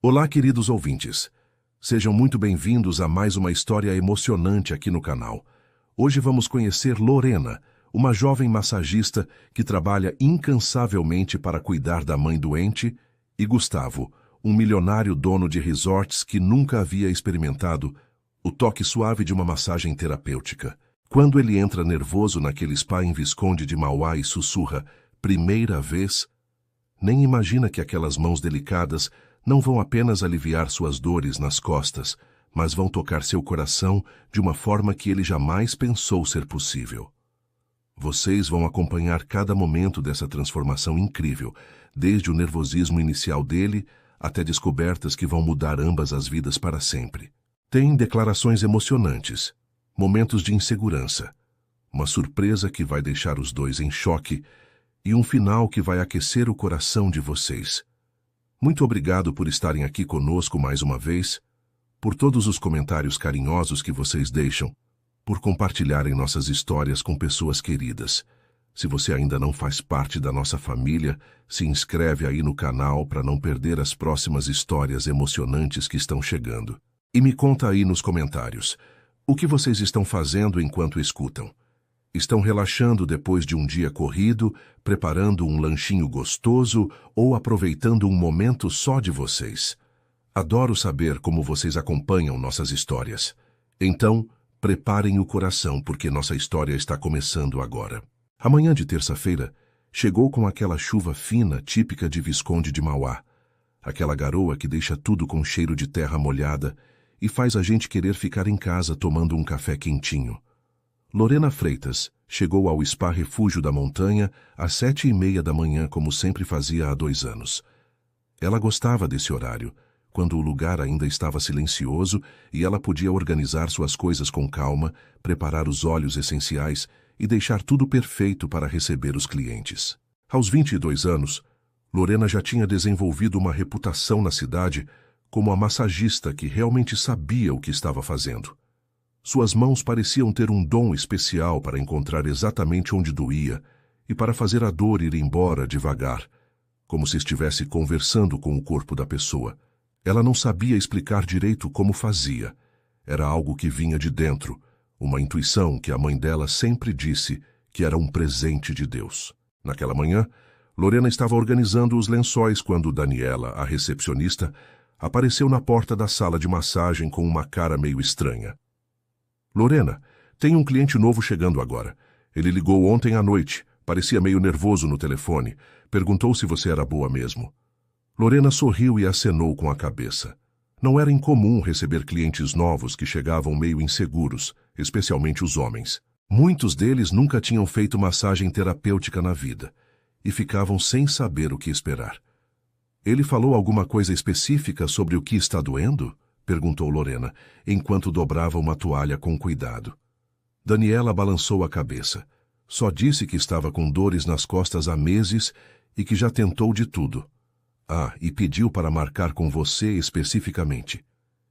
Olá, queridos ouvintes. Sejam muito bem-vindos a mais uma história emocionante aqui no canal. Hoje vamos conhecer Lorena, uma jovem massagista que trabalha incansavelmente para cuidar da mãe doente, e Gustavo, um milionário dono de resorts que nunca havia experimentado o toque suave de uma massagem terapêutica. Quando ele entra nervoso naquele spa em Visconde de Mauá e sussurra, primeira vez, nem imagina que aquelas mãos delicadas não vão apenas aliviar suas dores nas costas, mas vão tocar seu coração de uma forma que ele jamais pensou ser possível. Vocês vão acompanhar cada momento dessa transformação incrível, desde o nervosismo inicial dele até descobertas que vão mudar ambas as vidas para sempre. Tem declarações emocionantes, momentos de insegurança, uma surpresa que vai deixar os dois em choque e um final que vai aquecer o coração de vocês. Muito obrigado por estarem aqui conosco mais uma vez, por todos os comentários carinhosos que vocês deixam, por compartilharem nossas histórias com pessoas queridas. Se você ainda não faz parte da nossa família, se inscreve aí no canal para não perder as próximas histórias emocionantes que estão chegando. E me conta aí nos comentários, o que vocês estão fazendo enquanto escutam? Estão relaxando depois de um dia corrido, preparando um lanchinho gostoso ou aproveitando um momento só de vocês? Adoro saber como vocês acompanham nossas histórias. Então, preparem o coração porque nossa história está começando agora. A manhã de terça-feira chegou com aquela chuva fina típica de Visconde de Mauá. Aquela garoa que deixa tudo com cheiro de terra molhada e faz a gente querer ficar em casa tomando um café quentinho. Lorena Freitas chegou ao Spa Refúgio da Montanha às 7h30 da manhã, como sempre fazia há 2 anos. Ela gostava desse horário, quando o lugar ainda estava silencioso e ela podia organizar suas coisas com calma, preparar os óleos essenciais e deixar tudo perfeito para receber os clientes. Aos 22 anos, Lorena já tinha desenvolvido uma reputação na cidade como a massagista que realmente sabia o que estava fazendo. Suas mãos pareciam ter um dom especial para encontrar exatamente onde doía e para fazer a dor ir embora devagar, como se estivesse conversando com o corpo da pessoa. Ela não sabia explicar direito como fazia. Era algo que vinha de dentro, uma intuição que a mãe dela sempre disse que era um presente de Deus. Naquela manhã, Lorena estava organizando os lençóis quando Daniela, a recepcionista, apareceu na porta da sala de massagem com uma cara meio estranha. Lorena, tem um cliente novo chegando agora. Ele ligou ontem à noite, parecia meio nervoso no telefone. Perguntou se você era boa mesmo. Lorena sorriu e acenou com a cabeça. Não era incomum receber clientes novos que chegavam meio inseguros, especialmente os homens. Muitos deles nunca tinham feito massagem terapêutica na vida e ficavam sem saber o que esperar. Ele falou alguma coisa específica sobre o que está doendo? Perguntou Lorena, enquanto dobrava uma toalha com cuidado. Daniela balançou a cabeça. Só disse que estava com dores nas costas há meses e que já tentou de tudo. Ah, e pediu para marcar com você especificamente.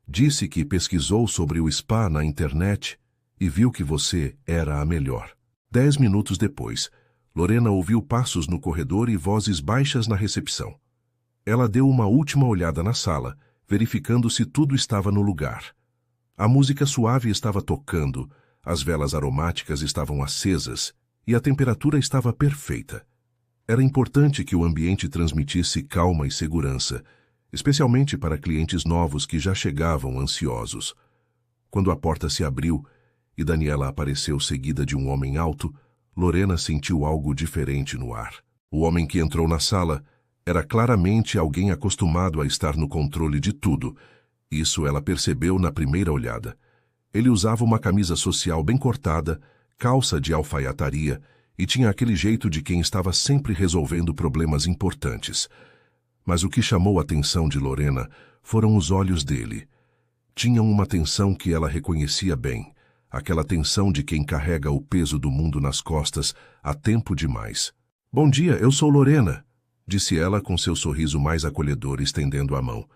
Disse que pesquisou sobre o spa na internet e viu que você era a melhor. 10 minutos depois, Lorena ouviu passos no corredor e vozes baixas na recepção. Ela deu uma última olhada na sala, verificando se tudo estava no lugar. A música suave estava tocando, as velas aromáticas estavam acesas e a temperatura estava perfeita. Era importante que o ambiente transmitisse calma e segurança, especialmente para clientes novos que já chegavam ansiosos. Quando a porta se abriu e Daniela apareceu seguida de um homem alto, Lorena sentiu algo diferente no ar. O homem que entrou na sala era claramente alguém acostumado a estar no controle de tudo. Isso ela percebeu na primeira olhada. Ele usava uma camisa social bem cortada, calça de alfaiataria e tinha aquele jeito de quem estava sempre resolvendo problemas importantes. Mas o que chamou a atenção de Lorena foram os olhos dele. Tinham uma tensão que ela reconhecia bem, aquela tensão de quem carrega o peso do mundo nas costas há tempo demais. Bom dia, eu sou Lorena, disse ela com seu sorriso mais acolhedor, estendendo a mão.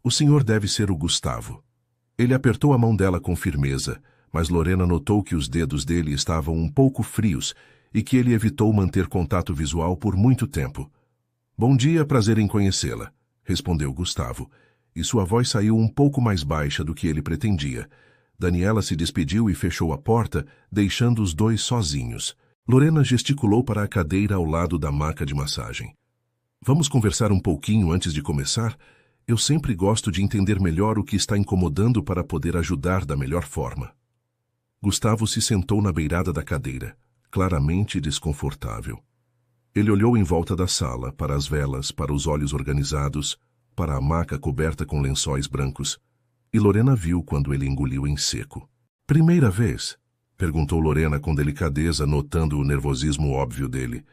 O senhor deve ser o Gustavo. Ele apertou a mão dela com firmeza, mas Lorena notou que os dedos dele estavam um pouco frios e que ele evitou manter contato visual por muito tempo. Bom dia, prazer em conhecê-la, respondeu Gustavo, e sua voz saiu um pouco mais baixa do que ele pretendia. Daniela se despediu e fechou a porta, deixando os dois sozinhos. Lorena gesticulou para a cadeira ao lado da maca de massagem. Vamos conversar um pouquinho antes de começar? Eu sempre gosto de entender melhor o que está incomodando para poder ajudar da melhor forma. Gustavo se sentou na beirada da cadeira, claramente desconfortável. Ele olhou em volta da sala, para as velas, para os olhos organizados, para a maca coberta com lençóis brancos, e Lorena viu quando ele engoliu em seco. Primeira vez? Perguntou Lorena com delicadeza, notando o nervosismo óbvio dele.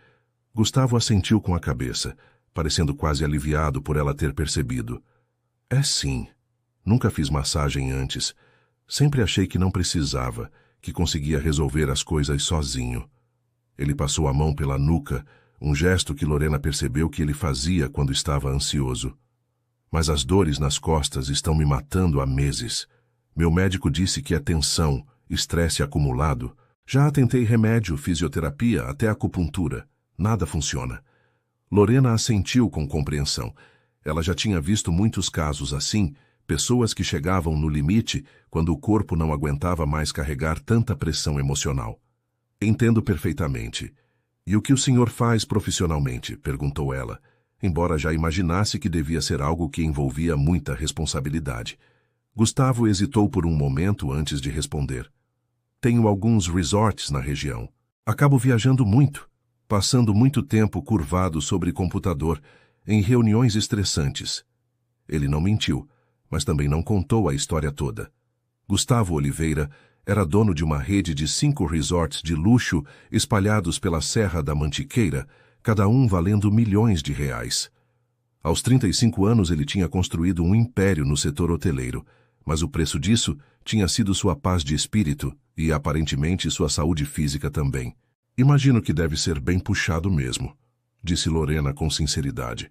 Gustavo assentiu com a cabeça, parecendo quase aliviado por ela ter percebido. É sim. Nunca fiz massagem antes. Sempre achei que não precisava, que conseguia resolver as coisas sozinho. Ele passou a mão pela nuca, um gesto que Lorena percebeu que ele fazia quando estava ansioso. Mas as dores nas costas estão me matando há meses. Meu médico disse que é tensão, estresse acumulado. Já tentei remédio, fisioterapia, até acupuntura. Nada funciona. Lorena assentiu com compreensão. Ela já tinha visto muitos casos assim, pessoas que chegavam no limite quando o corpo não aguentava mais carregar tanta pressão emocional. Entendo perfeitamente. E o que o senhor faz profissionalmente? Perguntou ela, embora já imaginasse que devia ser algo que envolvia muita responsabilidade. Gustavo hesitou por um momento antes de responder. Tenho alguns resorts na região. Acabo viajando muito, passando muito tempo curvado sobre computador, em reuniões estressantes. Ele não mentiu, mas também não contou a história toda. Gustavo Oliveira era dono de uma rede de 5 resorts de luxo espalhados pela Serra da Mantiqueira, cada um valendo milhões de reais. Aos 35 anos ele tinha construído um império no setor hoteleiro, mas o preço disso tinha sido sua paz de espírito e, aparentemente, sua saúde física também. Imagino que deve ser bem puxado mesmo, disse Lorena com sinceridade.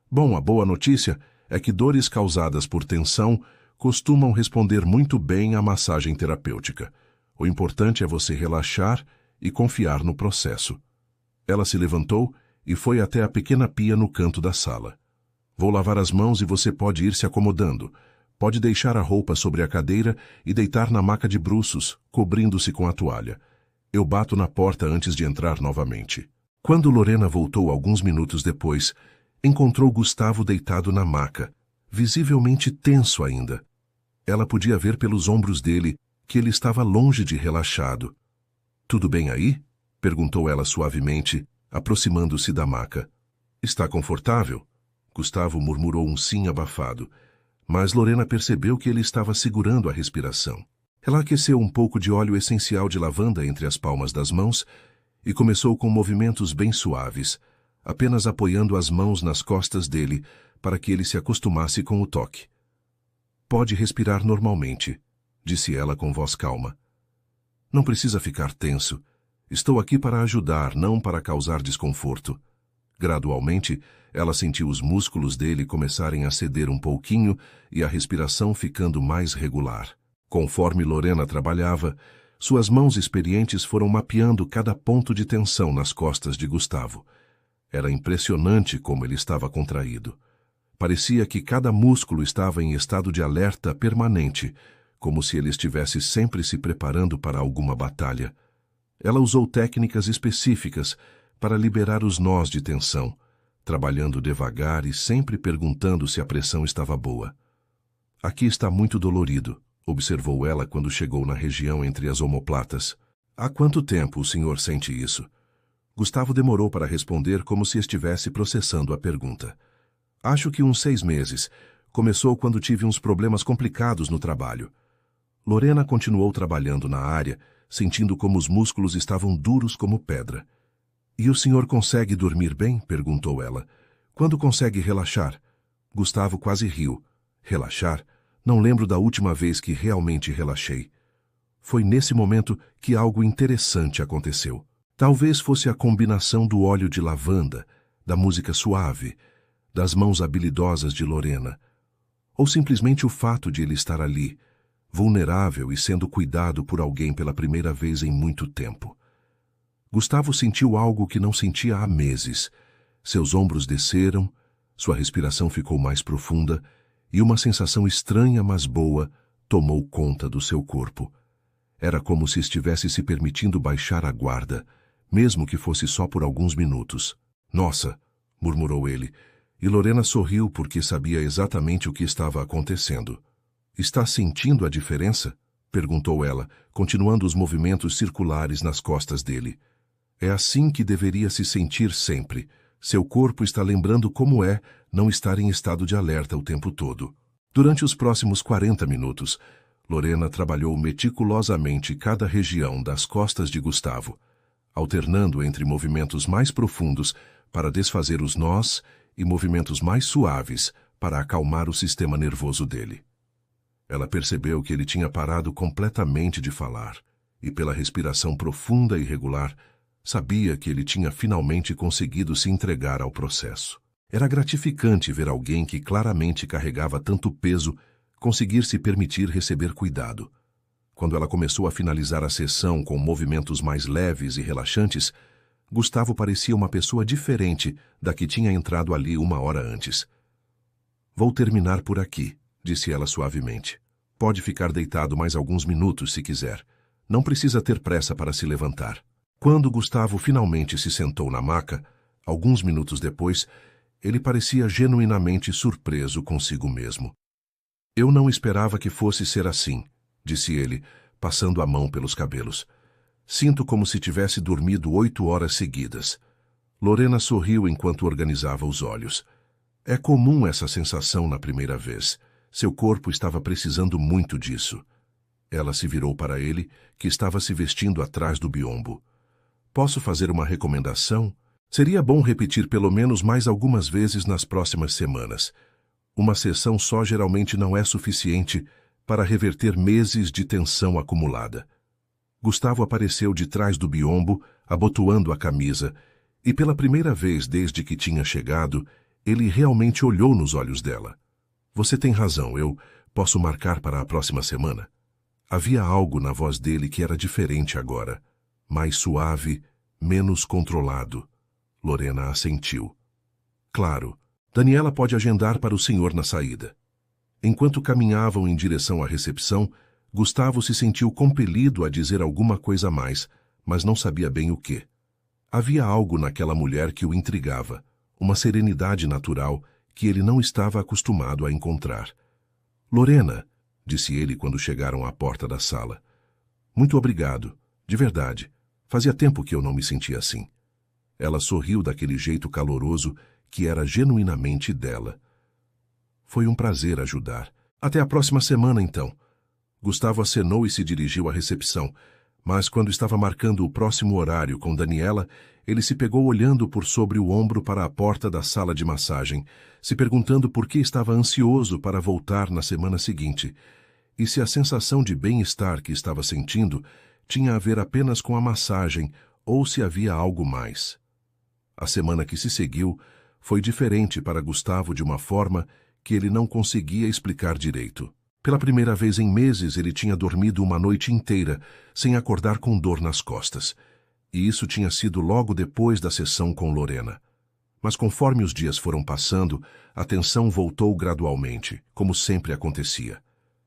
Bom, a boa notícia é que dores causadas por tensão costumam responder muito bem à massagem terapêutica. O importante é você relaxar e confiar no processo. Ela se levantou e foi até a pequena pia no canto da sala. Vou lavar as mãos e você pode ir se acomodando. Pode deixar a roupa sobre a cadeira e deitar na maca de bruços, cobrindo-se com a toalha. Eu bato na porta antes de entrar novamente. Quando Lorena voltou alguns minutos depois, encontrou Gustavo deitado na maca, visivelmente tenso ainda. Ela podia ver pelos ombros dele que ele estava longe de relaxado. Tudo bem aí? Perguntou ela suavemente, aproximando-se da maca. Está confortável? Gustavo murmurou um sim abafado, mas Lorena percebeu que ele estava segurando a respiração. Ela aqueceu um pouco de óleo essencial de lavanda entre as palmas das mãos e começou com movimentos bem suaves, apenas apoiando as mãos nas costas dele para que ele se acostumasse com o toque. Pode respirar normalmente, disse ela com voz calma. Não precisa ficar tenso. Estou aqui para ajudar, não para causar desconforto. Gradualmente, ela sentiu os músculos dele começarem a ceder um pouquinho e a respiração ficando mais regular. Conforme Lorena trabalhava, suas mãos experientes foram mapeando cada ponto de tensão nas costas de Gustavo. Era impressionante como ele estava contraído. Parecia que cada músculo estava em estado de alerta permanente, como se ele estivesse sempre se preparando para alguma batalha. Ela usou técnicas específicas para liberar os nós de tensão, trabalhando devagar e sempre perguntando se a pressão estava boa. Aqui está muito dolorido, observou ela quando chegou na região entre as omoplatas. Há quanto tempo o senhor sente isso? Gustavo demorou para responder como se estivesse processando a pergunta. Acho que uns 6 meses. Começou quando tive uns problemas complicados no trabalho. Lorena continuou trabalhando na área, sentindo como os músculos estavam duros como pedra. E o senhor consegue dormir bem? Perguntou ela. Quando consegue relaxar? Gustavo quase riu. Relaxar? Não lembro da última vez que realmente relaxei. Foi nesse momento que algo interessante aconteceu. Talvez fosse a combinação do óleo de lavanda, da música suave, das mãos habilidosas de Lorena, ou simplesmente o fato de ele estar ali, vulnerável e sendo cuidado por alguém pela primeira vez em muito tempo. Gustavo sentiu algo que não sentia há meses. Seus ombros desceram, sua respiração ficou mais profunda e uma sensação estranha, mas boa, tomou conta do seu corpo. Era como se estivesse se permitindo baixar a guarda, mesmo que fosse só por alguns minutos. Nossa, murmurou ele, e Lorena sorriu porque sabia exatamente o que estava acontecendo. Está sentindo a diferença? Perguntou ela, continuando os movimentos circulares nas costas dele. É assim que deveria se sentir sempre. Seu corpo está lembrando como é não estar em estado de alerta o tempo todo. Durante os próximos 40 minutos, Lorena trabalhou meticulosamente cada região das costas de Gustavo, alternando entre movimentos mais profundos para desfazer os nós e movimentos mais suaves para acalmar o sistema nervoso dele. Ela percebeu que ele tinha parado completamente de falar, e pela respiração profunda e regular, sabia que ele tinha finalmente conseguido se entregar ao processo. Era gratificante ver alguém que claramente carregava tanto peso conseguir se permitir receber cuidado. Quando ela começou a finalizar a sessão com movimentos mais leves e relaxantes, Gustavo parecia uma pessoa diferente da que tinha entrado ali uma hora antes. Vou terminar por aqui, disse ela suavemente. Pode ficar deitado mais alguns minutos se quiser. Não precisa ter pressa para se levantar. Quando Gustavo finalmente se sentou na maca, alguns minutos depois, ele parecia genuinamente surpreso consigo mesmo. Eu não esperava que fosse ser assim, disse ele, passando a mão pelos cabelos. Sinto como se tivesse dormido 8 horas seguidas. Lorena sorriu enquanto organizava os olhos. É comum essa sensação na primeira vez. Seu corpo estava precisando muito disso. Ela se virou para ele, que estava se vestindo atrás do biombo. Posso fazer uma recomendação? Seria bom repetir pelo menos mais algumas vezes nas próximas semanas. Uma sessão só geralmente não é suficiente para reverter meses de tensão acumulada. Gustavo apareceu de trás do biombo, abotoando a camisa, e pela primeira vez desde que tinha chegado, ele realmente olhou nos olhos dela. Você tem razão, eu posso marcar para a próxima semana. Havia algo na voz dele que era diferente agora, mais suave, menos controlado. Lorena assentiu. Claro, Daniela pode agendar para o senhor na saída. Enquanto caminhavam em direção à recepção, Gustavo se sentiu compelido a dizer alguma coisa a mais, mas não sabia bem o quê. Havia algo naquela mulher que o intrigava, uma serenidade natural que ele não estava acostumado a encontrar. Lorena, disse ele quando chegaram à porta da sala. Muito obrigado, de verdade. Fazia tempo que eu não me sentia assim. Ela sorriu daquele jeito caloroso que era genuinamente dela. Foi um prazer ajudar. Até a próxima semana, então. Gustavo acenou e se dirigiu à recepção, mas quando estava marcando o próximo horário com Daniela, ele se pegou olhando por sobre o ombro para a porta da sala de massagem, se perguntando por que estava ansioso para voltar na semana seguinte, e se a sensação de bem-estar que estava sentindo tinha a ver apenas com a massagem ou se havia algo mais. A semana que se seguiu foi diferente para Gustavo de uma forma que ele não conseguia explicar direito. Pela primeira vez em meses, ele tinha dormido uma noite inteira, sem acordar com dor nas costas. E isso tinha sido logo depois da sessão com Lorena. Mas conforme os dias foram passando, a tensão voltou gradualmente, como sempre acontecia.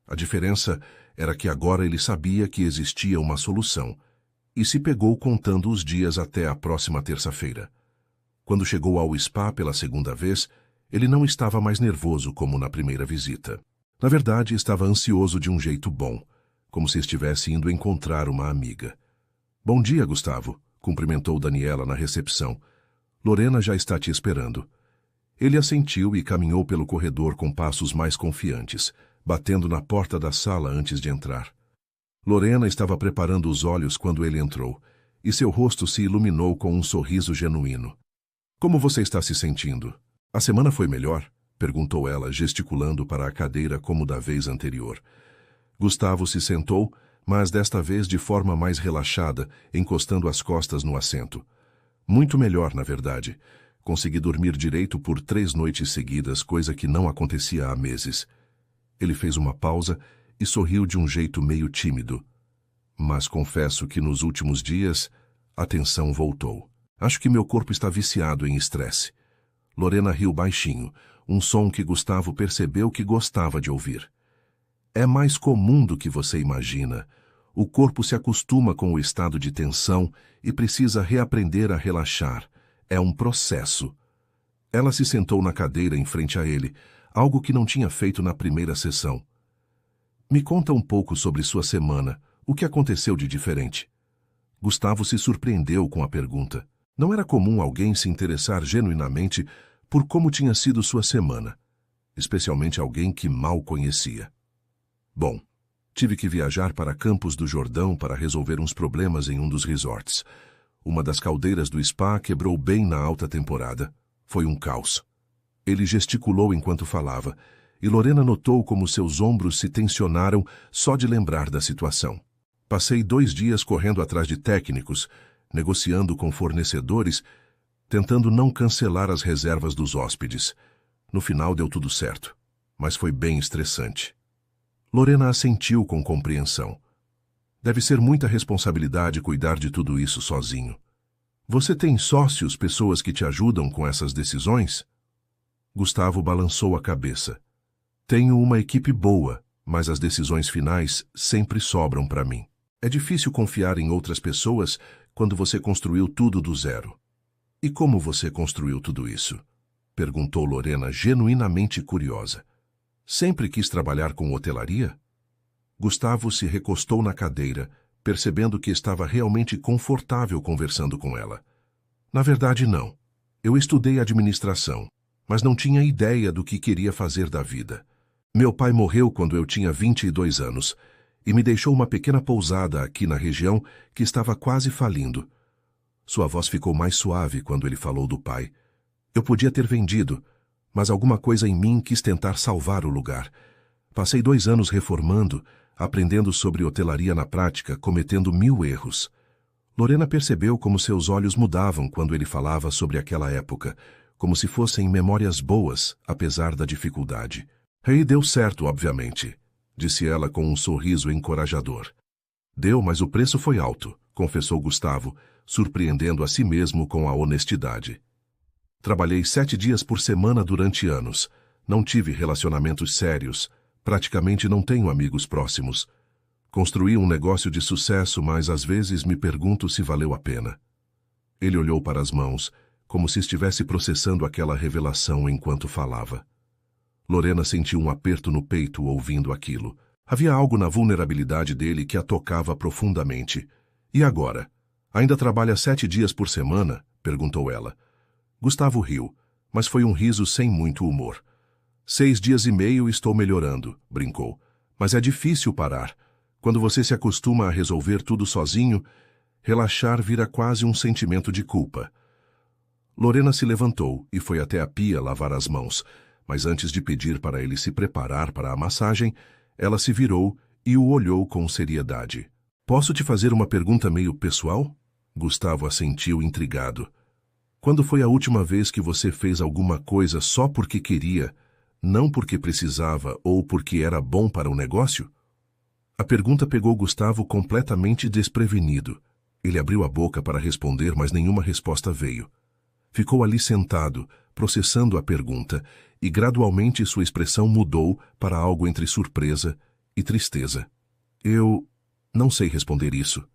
A diferença era que agora ele sabia que existia uma solução, e se pegou contando os dias até a próxima terça-feira. Quando chegou ao spa pela segunda vez, ele não estava mais nervoso como na primeira visita. Na verdade, estava ansioso de um jeito bom, como se estivesse indo encontrar uma amiga. Bom dia, Gustavo, cumprimentou Daniela na recepção. Lorena já está te esperando. Ele assentiu e caminhou pelo corredor com passos mais confiantes, batendo na porta da sala antes de entrar. Lorena estava preparando os olhos quando ele entrou, e seu rosto se iluminou com um sorriso genuíno. Como você está se sentindo? A semana foi melhor? Perguntou ela, gesticulando para a cadeira como da vez anterior. Gustavo se sentou, mas desta vez de forma mais relaxada, encostando as costas no assento. Muito melhor, na verdade. Consegui dormir direito por 3 noites seguidas, coisa que não acontecia há meses. Ele fez uma pausa e sorriu de um jeito meio tímido. Mas confesso que nos últimos dias a tensão voltou. Acho que meu corpo está viciado em estresse. Lorena riu baixinho, um som que Gustavo percebeu que gostava de ouvir. É mais comum do que você imagina. O corpo se acostuma com o estado de tensão e precisa reaprender a relaxar. É um processo. Ela se sentou na cadeira em frente a ele, algo que não tinha feito na primeira sessão. Me conta um pouco sobre sua semana. O que aconteceu de diferente? Gustavo se surpreendeu com a pergunta. Não era comum alguém se interessar genuinamente por como tinha sido sua semana, especialmente alguém que mal conhecia. Bom, tive que viajar para Campos do Jordão para resolver uns problemas em um dos resorts. Uma das caldeiras do spa quebrou bem na alta temporada. Foi um caos. Ele gesticulou enquanto falava, e Lorena notou como seus ombros se tensionaram só de lembrar da situação. Passei 2 dias correndo atrás de técnicos, negociando com fornecedores, tentando não cancelar as reservas dos hóspedes. No final deu tudo certo, mas foi bem estressante. Lorena assentiu com compreensão. Deve ser muita responsabilidade cuidar de tudo isso sozinho. Você tem sócios, pessoas que te ajudam com essas decisões? Gustavo balançou a cabeça. Tenho uma equipe boa, mas as decisões finais sempre sobram para mim. É difícil confiar em outras pessoas quando você construiu tudo do zero. E como você construiu tudo isso? Perguntou Lorena, genuinamente curiosa. Sempre quis trabalhar com hotelaria? Gustavo se recostou na cadeira, percebendo que estava realmente confortável conversando com ela. Na verdade, não. Eu estudei administração, mas não tinha ideia do que queria fazer da vida. Meu pai morreu quando eu tinha 22 anos e me deixou uma pequena pousada aqui na região que estava quase falindo. Sua voz ficou mais suave quando ele falou do pai. Eu podia ter vendido, mas alguma coisa em mim quis tentar salvar o lugar. Passei 2 anos reformando, aprendendo sobre hotelaria na prática, cometendo 1000 erros. Lorena percebeu como seus olhos mudavam quando ele falava sobre aquela época, como se fossem memórias boas, apesar da dificuldade. E deu certo, obviamente, disse ela com um sorriso encorajador. Deu, mas o preço foi alto, confessou Gustavo, surpreendendo a si mesmo com a honestidade. Trabalhei 7 dias por semana durante anos. Não tive relacionamentos sérios. Praticamente não tenho amigos próximos. Construí um negócio de sucesso, mas às vezes me pergunto se valeu a pena. Ele olhou para as mãos, como se estivesse processando aquela revelação enquanto falava. Lorena sentiu um aperto no peito ouvindo aquilo. Havia algo na vulnerabilidade dele que a tocava profundamente. E agora? Ainda trabalha 7 dias por semana? Perguntou ela. Gustavo riu, mas foi um riso sem muito humor. 6 dias e meio estou melhorando, brincou. Mas é difícil parar. Quando você se acostuma a resolver tudo sozinho, relaxar vira quase um sentimento de culpa. Lorena se levantou e foi até a pia lavar as mãos, mas antes de pedir para ele se preparar para a massagem, ela se virou e o olhou com seriedade. Posso te fazer uma pergunta meio pessoal? Gustavo assentiu intrigado. Quando foi a última vez que você fez alguma coisa só porque queria, não porque precisava ou porque era bom para o negócio? A pergunta pegou Gustavo completamente desprevenido. Ele abriu a boca para responder, mas nenhuma resposta veio. Ficou ali sentado, processando a pergunta, e gradualmente sua expressão mudou para algo entre surpresa e tristeza. Eu não sei responder isso,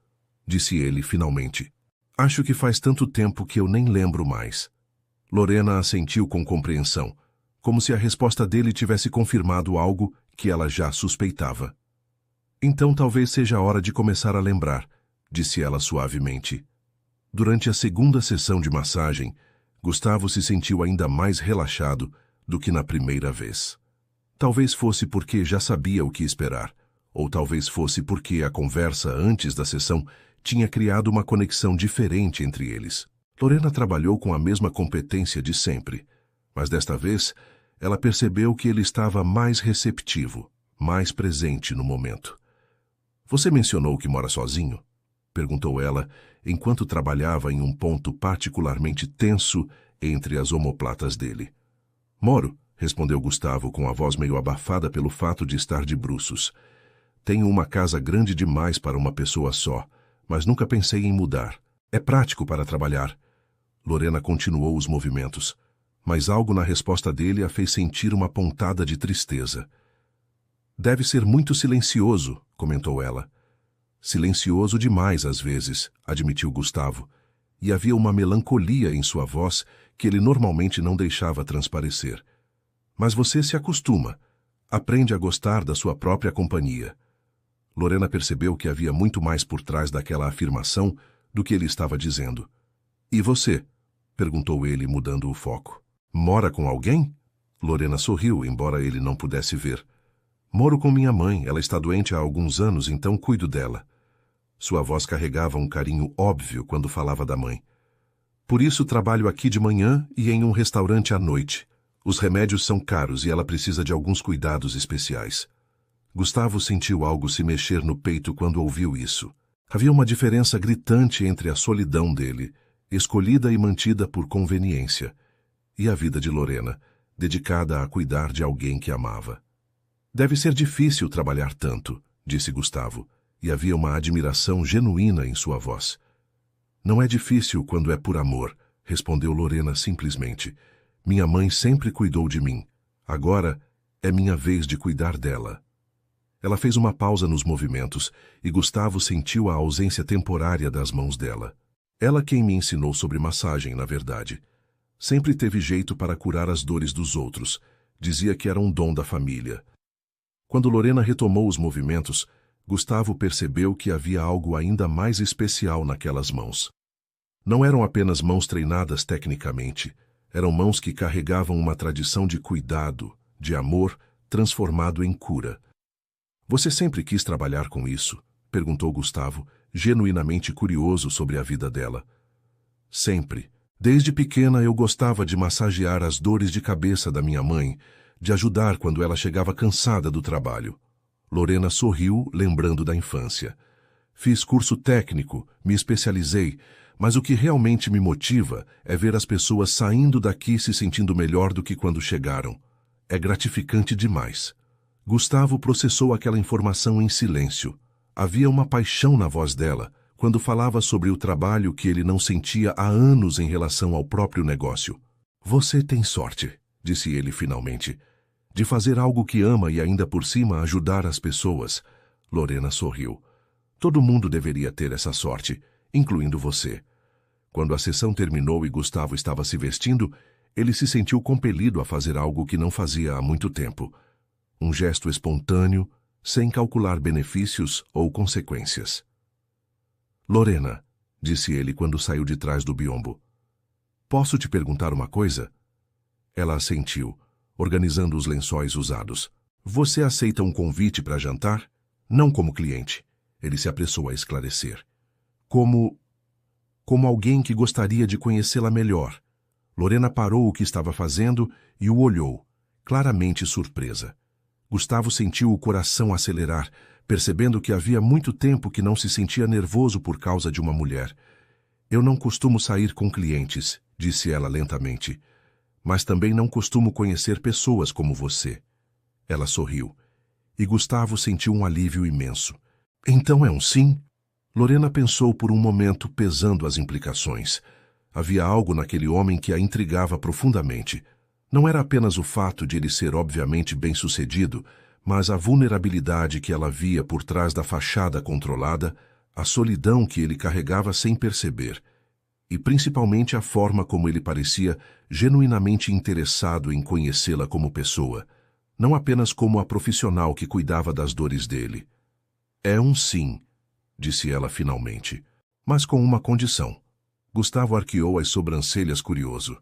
disse ele finalmente. Acho que faz tanto tempo que eu nem lembro mais. Lorena assentiu com compreensão, como se a resposta dele tivesse confirmado algo que ela já suspeitava. Então talvez seja a hora de começar a lembrar, disse ela suavemente. Durante a segunda sessão de massagem, Gustavo se sentiu ainda mais relaxado do que na primeira vez. Talvez fosse porque já sabia o que esperar, ou talvez fosse porque a conversa antes da sessão tinha criado uma conexão diferente entre eles. Lorena trabalhou com a mesma competência de sempre, mas desta vez ela percebeu que ele estava mais receptivo, mais presente no momento. Você mencionou que mora sozinho? Perguntou ela, enquanto trabalhava em um ponto particularmente tenso entre as omoplatas dele. Moro, respondeu Gustavo com a voz meio abafada pelo fato de estar de bruços. Tenho uma casa grande demais para uma pessoa só, mas nunca pensei em mudar. É prático para trabalhar. Lorena continuou os movimentos. mas algo na resposta dele a fez sentir uma pontada de tristeza. Deve ser muito silencioso, comentou ela. Silencioso demais às vezes, admitiu Gustavo, e havia uma melancolia em sua voz que ele normalmente não deixava transparecer. Mas você se acostuma, aprende a gostar da sua própria companhia. Lorena percebeu que havia muito mais por trás daquela afirmação do que ele estava dizendo. E você? Perguntou ele, mudando o foco. Mora com alguém? Lorena sorriu, embora ele não pudesse ver. Moro com minha mãe, ela está doente há alguns anos, então cuido dela. Sua voz carregava um carinho óbvio quando falava da mãe. Por isso trabalho aqui de manhã e em um restaurante à noite. Os remédios são caros e ela precisa de alguns cuidados especiais. Gustavo sentiu algo se mexer no peito quando ouviu isso. Havia uma diferença gritante entre a solidão dele, escolhida e mantida por conveniência, e a vida de Lorena, dedicada a cuidar de alguém que amava. Deve ser difícil trabalhar tanto, disse Gustavo, e havia uma admiração genuína em sua voz. Não é difícil quando é por amor, respondeu Lorena simplesmente. Minha mãe sempre cuidou de mim. Agora é minha vez de cuidar dela. Ela fez uma pausa nos movimentos e Gustavo sentiu a ausência temporária das mãos dela. Ela quem me ensinou sobre massagem, na verdade. Sempre teve jeito para curar as dores dos outros. Dizia que era um dom da família. Quando Lorena retomou os movimentos, Gustavo percebeu que havia algo ainda mais especial naquelas mãos. Não eram apenas mãos treinadas tecnicamente. Eram mãos que carregavam uma tradição de cuidado, de amor, transformado em cura. Você sempre quis trabalhar com isso? Perguntou Gustavo, genuinamente curioso sobre a vida dela. Sempre. Desde pequena eu gostava de massagear as dores de cabeça da minha mãe, de ajudar quando ela chegava cansada do trabalho. Lorena sorriu, lembrando da infância. Fiz curso técnico, me especializei, mas o que realmente me motiva é ver as pessoas saindo daqui se sentindo melhor do que quando chegaram. É gratificante demais. Gustavo processou aquela informação em silêncio. Havia uma paixão na voz dela, quando falava sobre o trabalho que ele não sentia há anos em relação ao próprio negócio. Você tem sorte, disse ele finalmente, de fazer algo que ama e ainda por cima ajudar as pessoas. Lorena sorriu. Todo mundo deveria ter essa sorte, incluindo você. Quando a sessão terminou e Gustavo estava se vestindo, ele se sentiu compelido a fazer algo que não fazia há muito tempo. Um gesto espontâneo, sem calcular benefícios ou consequências. Lorena, disse ele quando saiu de trás do biombo. Posso te perguntar uma coisa? Ela assentiu, organizando os lençóis usados. Você aceita um convite para jantar? Não como cliente. Ele se apressou a esclarecer. Como alguém que gostaria de conhecê-la melhor. Lorena parou o que estava fazendo e o olhou, claramente surpresa. Gustavo sentiu o coração acelerar, percebendo que havia muito tempo que não se sentia nervoso por causa de uma mulher. Eu não costumo sair com clientes, disse ela lentamente, mas também não costumo conhecer pessoas como você. Ela sorriu, e Gustavo sentiu um alívio imenso. Então é um sim? Lorena pensou por um momento, pesando as implicações. Havia algo naquele homem que a intrigava profundamente. Não era apenas o fato de ele ser obviamente bem-sucedido, mas a vulnerabilidade que ela via por trás da fachada controlada, a solidão que ele carregava sem perceber, e principalmente a forma como ele parecia genuinamente interessado em conhecê-la como pessoa, não apenas como a profissional que cuidava das dores dele. É um sim, disse ela finalmente, mas com uma condição. Gustavo arqueou as sobrancelhas curioso.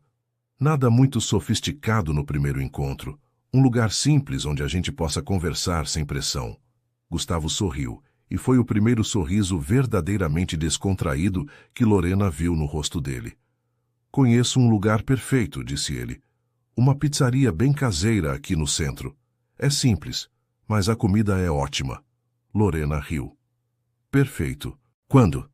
Nada muito sofisticado no primeiro encontro. Um lugar simples onde a gente possa conversar sem pressão. Gustavo sorriu, e foi o primeiro sorriso verdadeiramente descontraído que Lorena viu no rosto dele. Conheço um lugar perfeito, disse ele. Uma pizzaria bem caseira aqui no centro. É simples, mas a comida é ótima. Lorena riu. Perfeito. Quando?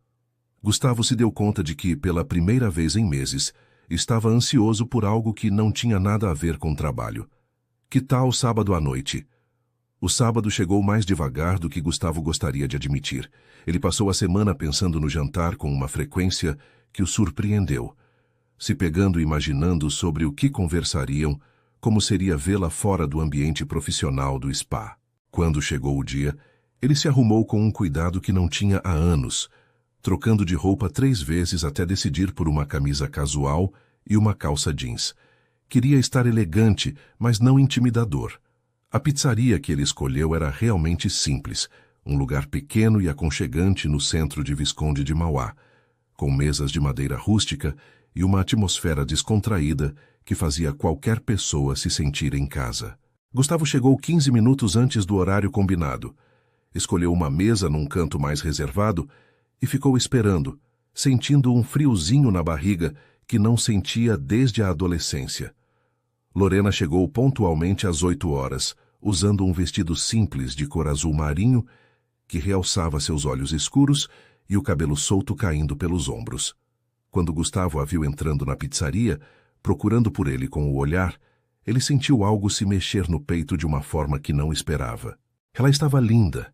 Gustavo se deu conta de que, pela primeira vez em meses, estava ansioso por algo que não tinha nada a ver com trabalho. Que tal sábado à noite? O sábado chegou mais devagar do que Gustavo gostaria de admitir. Ele passou a semana pensando no jantar com uma frequência que o surpreendeu. se pegando e imaginando sobre o que conversariam, como seria vê-la fora do ambiente profissional do spa. Quando chegou o dia, ele se arrumou com um cuidado que não tinha há anos, trocando de roupa 3 vezes até decidir por uma camisa casual e uma calça jeans. Queria estar elegante, mas não intimidador. A pizzaria que ele escolheu era realmente simples, um lugar pequeno e aconchegante no centro de Visconde de Mauá, com mesas de madeira rústica e uma atmosfera descontraída que fazia qualquer pessoa se sentir em casa. Gustavo chegou 15 minutos antes do horário combinado. Escolheu uma mesa num canto mais reservado e ficou esperando, sentindo um friozinho na barriga que não sentia desde a adolescência. Lorena chegou pontualmente às 8 horas, usando um vestido simples de cor azul marinho que realçava seus olhos escuros e o cabelo solto caindo pelos ombros. Quando Gustavo a viu entrando na pizzaria, procurando por ele com o olhar, ele sentiu algo se mexer no peito de uma forma que não esperava. Ela estava linda,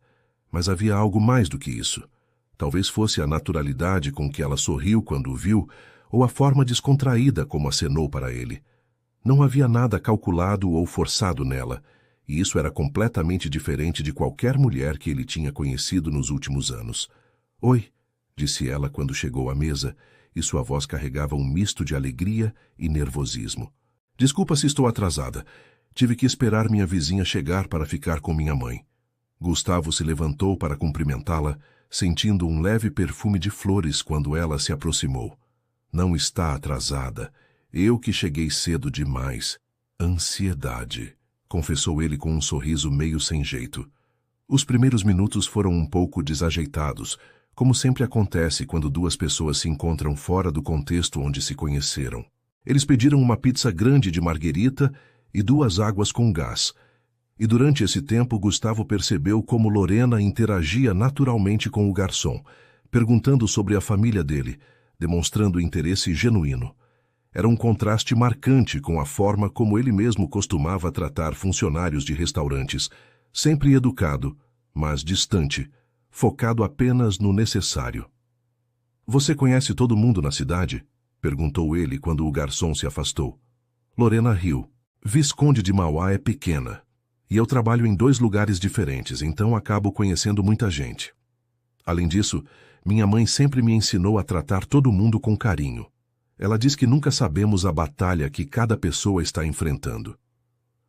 mas havia algo mais do que isso. Talvez fosse a naturalidade com que ela sorriu quando o viu, ou a forma descontraída como acenou para ele. Não havia nada calculado ou forçado nela, e isso era completamente diferente de qualquer mulher que ele tinha conhecido nos últimos anos. "Oi", disse ela quando chegou à mesa, e sua voz carregava um misto de alegria e nervosismo. "Desculpa se estou atrasada. Tive que esperar minha vizinha chegar para ficar com minha mãe." Gustavo se levantou para cumprimentá-la, sentindo um leve perfume de flores quando ela se aproximou. "Não está atrasada. Eu que cheguei cedo demais. Ansiedade", confessou ele com um sorriso meio sem jeito. Os primeiros minutos foram um pouco desajeitados, como sempre acontece quando 2 pessoas se encontram fora do contexto onde se conheceram. Eles pediram uma pizza grande de marguerita e 2 águas com gás. E durante esse tempo, Gustavo percebeu como Lorena interagia naturalmente com o garçom, perguntando sobre a família dele, demonstrando interesse genuíno. Era um contraste marcante com a forma como ele mesmo costumava tratar funcionários de restaurantes, sempre educado, mas distante, focado apenas no necessário. "Você conhece todo mundo na cidade?" perguntou ele quando o garçom se afastou. Lorena riu. "Visconde de Mauá é pequena, e eu trabalho em 2 lugares diferentes, então acabo conhecendo muita gente. Além disso, minha mãe sempre me ensinou a tratar todo mundo com carinho. Ela diz que nunca sabemos a batalha que cada pessoa está enfrentando."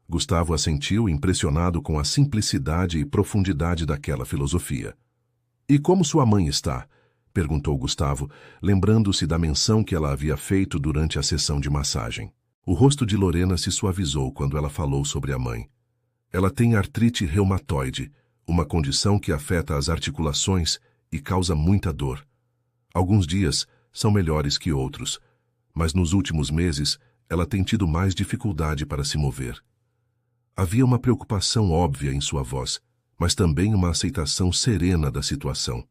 Gustavo assentiu, impressionado com a simplicidade e profundidade daquela filosofia. "E como sua mãe está?" perguntou Gustavo, lembrando-se da menção que ela havia feito durante a sessão de massagem. O rosto de Lorena se suavizou quando ela falou sobre a mãe. "Ela tem artrite reumatoide, uma condição que afeta as articulações e causa muita dor. Alguns dias são melhores que outros, mas nos últimos meses ela tem tido mais dificuldade para se mover." Havia uma preocupação óbvia em sua voz, mas também uma aceitação serena da situação.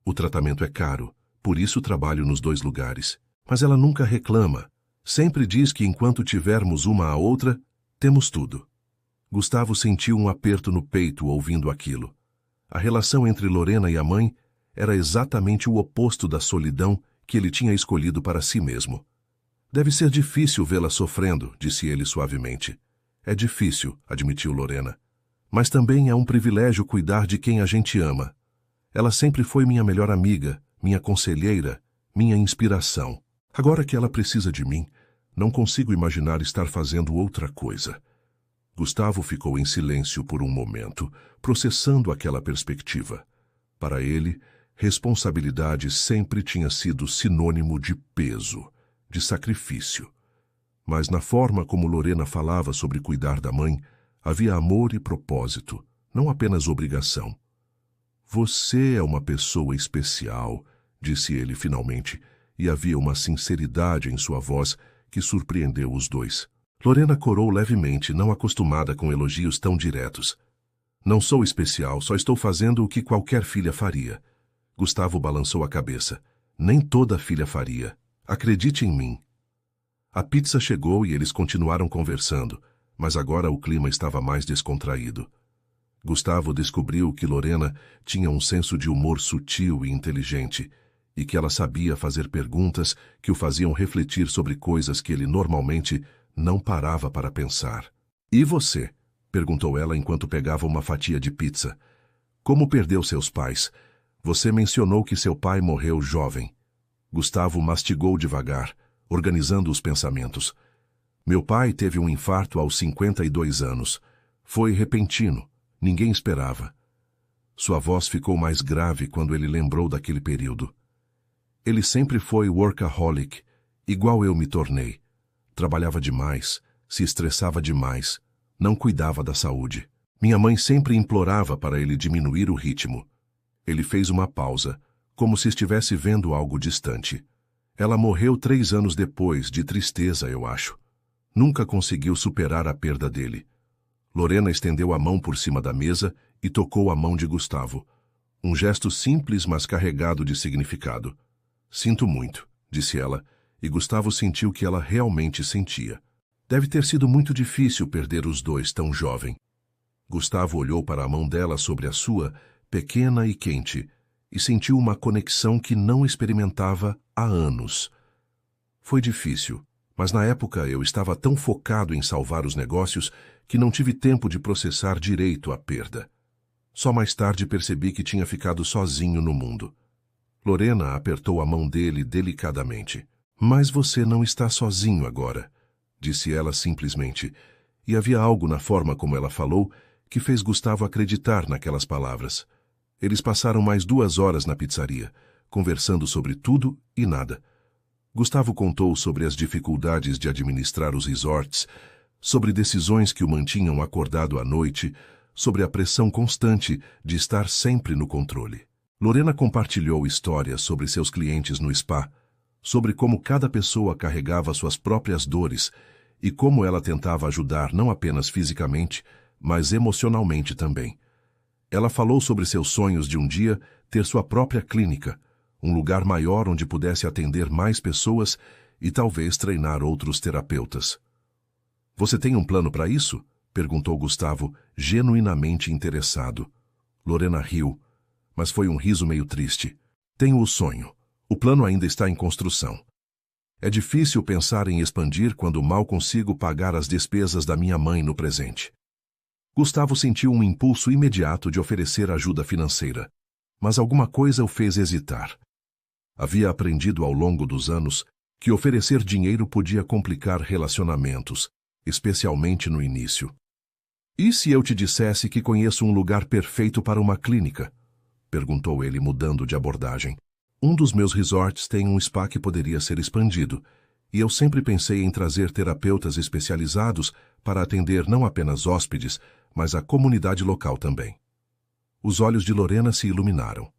"O tratamento é caro, por isso trabalho nos 2 lugares. Mas ela nunca reclama. Sempre diz que enquanto tivermos uma à outra, temos tudo." Gustavo sentiu um aperto no peito ouvindo aquilo. A relação entre Lorena e a mãe era exatamente o oposto da solidão que ele tinha escolhido para si mesmo. "Deve ser difícil vê-la sofrendo", disse ele suavemente. "É difícil", admitiu Lorena. "Mas também é um privilégio cuidar de quem a gente ama. Ela sempre foi minha melhor amiga, minha conselheira, minha inspiração. Agora que ela precisa de mim, não consigo imaginar estar fazendo outra coisa." Gustavo ficou em silêncio por um momento, processando aquela perspectiva. Para ele, responsabilidade sempre tinha sido sinônimo de peso, de sacrifício. Mas na forma como Lorena falava sobre cuidar da mãe, havia amor e propósito, não apenas obrigação. "Você é uma pessoa especial", disse ele finalmente, e havia uma sinceridade em sua voz que surpreendeu os 2. Lorena corou levemente, não acostumada com elogios tão diretos. "Não sou especial, só estou fazendo o que qualquer filha faria." Gustavo balançou a cabeça. "Nem toda filha faria. Acredite em mim." A pizza chegou e eles continuaram conversando, mas agora o clima estava mais descontraído. Gustavo descobriu que Lorena tinha um senso de humor sutil e inteligente, e que ela sabia fazer perguntas que o faziam refletir sobre coisas que ele normalmente não parava para pensar. "E você?", perguntou ela enquanto pegava uma fatia de pizza. "Como perdeu seus pais? Você mencionou que seu pai morreu jovem." Gustavo mastigou devagar, organizando os pensamentos. "Meu pai teve um infarto aos 52 anos. Foi repentino, ninguém esperava." Sua voz ficou mais grave quando ele lembrou daquele período. "Ele sempre foi workaholic, igual eu me tornei. Trabalhava demais, se estressava demais, não cuidava da saúde. Minha mãe sempre implorava para ele diminuir o ritmo." Ele fez uma pausa, como se estivesse vendo algo distante. "Ela morreu 3 anos depois, de tristeza, eu acho. Nunca conseguiu superar a perda dele." Lorena estendeu a mão por cima da mesa e tocou a mão de Gustavo. Um gesto simples, mas carregado de significado. "Sinto muito", disse ela, e Gustavo sentiu que ela realmente sentia. "Deve ter sido muito difícil perder os dois tão jovem." Gustavo olhou para a mão dela sobre a sua, pequena e quente, e sentiu uma conexão que não experimentava há anos. "Foi difícil, mas na época eu estava tão focado em salvar os negócios que não tive tempo de processar direito a perda. Só mais tarde percebi que tinha ficado sozinho no mundo." Lorena apertou a mão dele delicadamente. "Mas você não está sozinho agora", disse ela simplesmente, e havia algo na forma como ela falou que fez Gustavo acreditar naquelas palavras. Eles passaram mais 2 horas na pizzaria, conversando sobre tudo e nada. Gustavo contou sobre as dificuldades de administrar os resorts, sobre decisões que o mantinham acordado à noite, sobre a pressão constante de estar sempre no controle. Lorena compartilhou histórias sobre seus clientes no spa, sobre como cada pessoa carregava suas próprias dores e como ela tentava ajudar não apenas fisicamente, mas emocionalmente também. Ela falou sobre seus sonhos de um dia ter sua própria clínica, um lugar maior onde pudesse atender mais pessoas e talvez treinar outros terapeutas. "Você tem um plano para isso?", perguntou Gustavo, genuinamente interessado. Lorena riu, mas foi um riso meio triste. "Tenho o sonho. O plano ainda está em construção. É difícil pensar em expandir quando mal consigo pagar as despesas da minha mãe no presente." Gustavo sentiu um impulso imediato de oferecer ajuda financeira, mas alguma coisa o fez hesitar. Havia aprendido ao longo dos anos que oferecer dinheiro podia complicar relacionamentos, especialmente no início. "E se eu te dissesse que conheço um lugar perfeito para uma clínica?", perguntou ele, mudando de abordagem. "Um dos meus resorts tem um spa que poderia ser expandido, e eu sempre pensei em trazer terapeutas especializados para atender não apenas hóspedes, mas a comunidade local também." Os olhos de Lorena se iluminaram.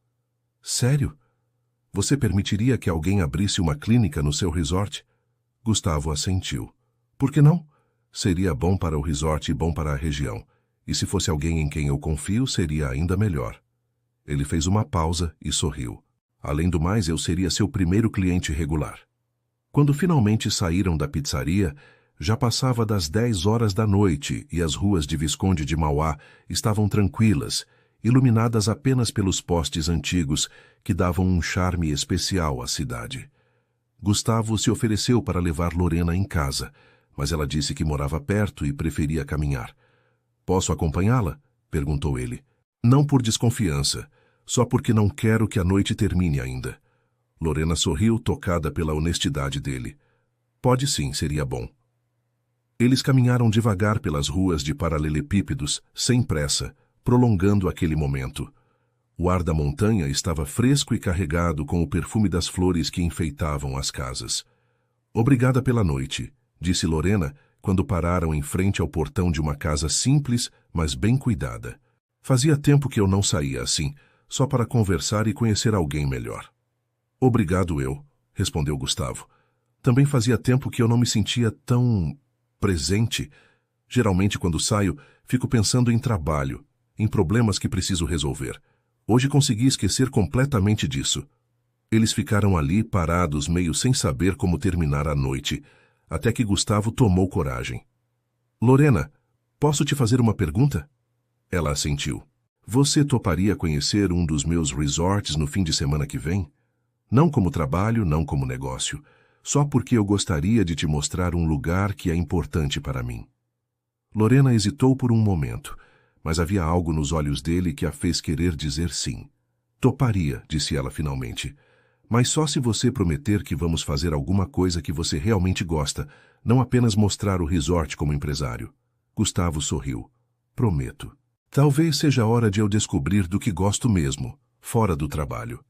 "Sério? Você permitiria que alguém abrisse uma clínica no seu resort?" Gustavo assentiu. "Por que não? Seria bom para o resort e bom para a região. E se fosse alguém em quem eu confio, seria ainda melhor." Ele fez uma pausa e sorriu. "Além do mais, eu seria seu primeiro cliente regular." Quando finalmente saíram da pizzaria, já passava das 10 horas da noite e as ruas de Visconde de Mauá estavam tranquilas, iluminadas apenas pelos postes antigos que davam um charme especial à cidade. Gustavo se ofereceu para levar Lorena em casa, mas ela disse que morava perto e preferia caminhar. "Posso acompanhá-la?", perguntou ele. "Não por desconfiança, só porque não quero que a noite termine ainda." Lorena sorriu, tocada pela honestidade dele. "Pode sim, seria bom." Eles caminharam devagar pelas ruas de paralelepípedos, sem pressa, prolongando aquele momento. O ar da montanha estava fresco e carregado com o perfume das flores que enfeitavam as casas. "Obrigada pela noite", disse Lorena, quando pararam em frente ao portão de uma casa simples, mas bem cuidada. "Fazia tempo que eu não saía assim, só para conversar e conhecer alguém melhor." "Obrigado eu", respondeu Gustavo. "Também fazia tempo que eu não me sentia tão presente. Geralmente, quando saio, fico pensando em trabalho, em problemas que preciso resolver. Hoje consegui esquecer completamente disso." Eles ficaram ali, parados, meio sem saber como terminar a noite, até que Gustavo tomou coragem. "Lorena, posso te fazer uma pergunta?" Ela assentiu. "Você toparia conhecer um dos meus resorts no fim de semana que vem?" Não como trabalho, não como negócio. Só porque eu gostaria de te mostrar um lugar que é importante para mim. Lorena hesitou por um momento, mas havia algo nos olhos dele que a fez querer dizer sim. Toparia, disse ela finalmente. Mas só se você prometer que vamos fazer alguma coisa que você realmente gosta, não apenas mostrar o resort como empresário. Gustavo sorriu. Prometo. Talvez seja a hora de eu descobrir do que gosto mesmo, fora do trabalho.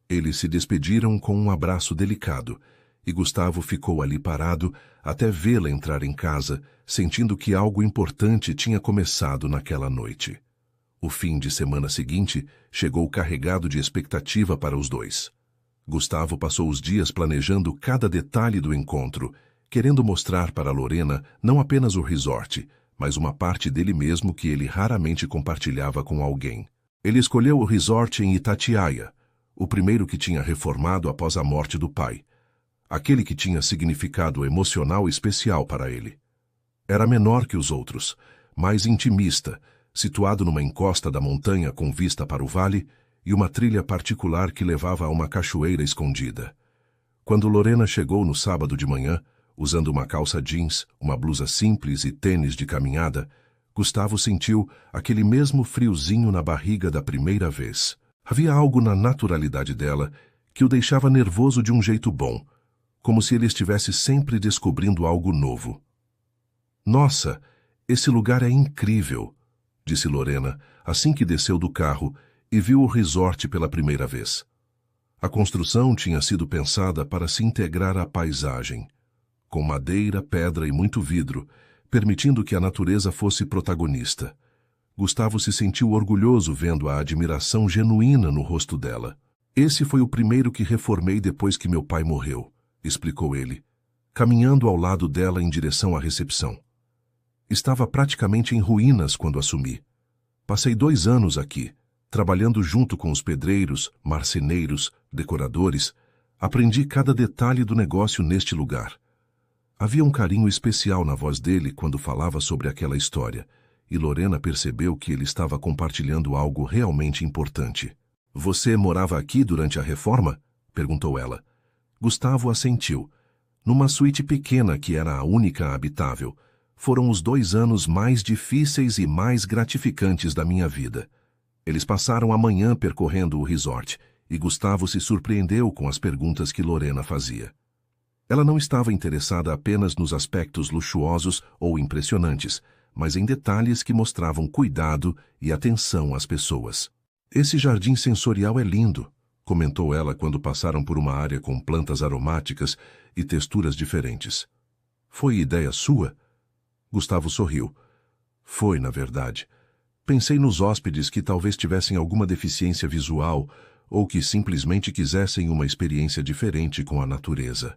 Eles se despediram com um abraço delicado, e Gustavo ficou ali parado até vê-la entrar em casa, sentindo que algo importante tinha começado naquela noite. O fim de semana seguinte chegou carregado de expectativa para os dois. Gustavo passou os dias planejando cada detalhe do encontro, querendo mostrar para Lorena não apenas o resort, mas uma parte dele mesmo que ele raramente compartilhava com alguém. Ele escolheu o resort em Itatiaia, o primeiro que tinha reformado após a morte do pai. Aquele que tinha significado emocional especial para ele. Era menor que os outros, mais intimista, situado numa encosta da montanha com vista para o vale e uma trilha particular que levava a uma cachoeira escondida. Quando Lorena chegou no sábado de manhã, usando uma calça jeans, uma blusa simples e tênis de caminhada, Gustavo sentiu aquele mesmo friozinho na barriga da primeira vez. Havia algo na naturalidade dela que o deixava nervoso de um jeito bom, como se ele estivesse sempre descobrindo algo novo. Nossa, esse lugar é incrível, disse Lorena, assim que desceu do carro e viu o resort pela primeira vez. A construção tinha sido pensada para se integrar à paisagem, com madeira, pedra e muito vidro, permitindo que a natureza fosse protagonista. Gustavo se sentiu orgulhoso vendo a admiração genuína no rosto dela. Esse foi o primeiro que reformei depois que meu pai morreu, explicou ele, caminhando ao lado dela em direção à recepção. Estava praticamente em ruínas quando assumi. Passei 2 anos aqui, trabalhando junto com os pedreiros, marceneiros, decoradores. Aprendi cada detalhe do negócio neste lugar. Havia um carinho especial na voz dele quando falava sobre aquela história, e Lorena percebeu que ele estava compartilhando algo realmente importante. Você morava aqui durante a reforma? Perguntou ela. Gustavo assentiu. Numa suíte pequena que era a única habitável. Foram os 2 anos mais difíceis e mais gratificantes da minha vida. Eles passaram a manhã percorrendo o resort, e Gustavo se surpreendeu com as perguntas que Lorena fazia. Ela não estava interessada apenas nos aspectos luxuosos ou impressionantes, mas em detalhes que mostravam cuidado e atenção às pessoas. Esse jardim sensorial é lindo, comentou ela quando passaram por uma área com plantas aromáticas e texturas diferentes. Foi ideia sua? Gustavo sorriu. Foi, na verdade. Pensei nos hóspedes que talvez tivessem alguma deficiência visual ou que simplesmente quisessem uma experiência diferente com a natureza.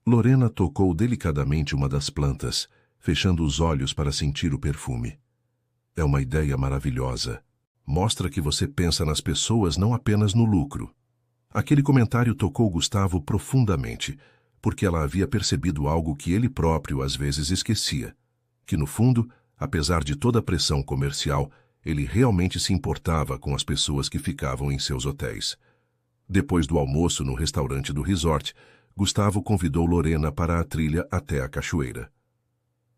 Lorena tocou delicadamente uma das plantas, fechando os olhos para sentir o perfume. É uma ideia maravilhosa. Mostra que você pensa nas pessoas, não apenas no lucro. Aquele comentário tocou Gustavo profundamente, porque ela havia percebido algo que ele próprio às vezes esquecia, que no fundo, apesar de toda a pressão comercial, ele realmente se importava com as pessoas que ficavam em seus hotéis. Depois do almoço no restaurante do resort, Gustavo convidou Lorena para a trilha até a cachoeira.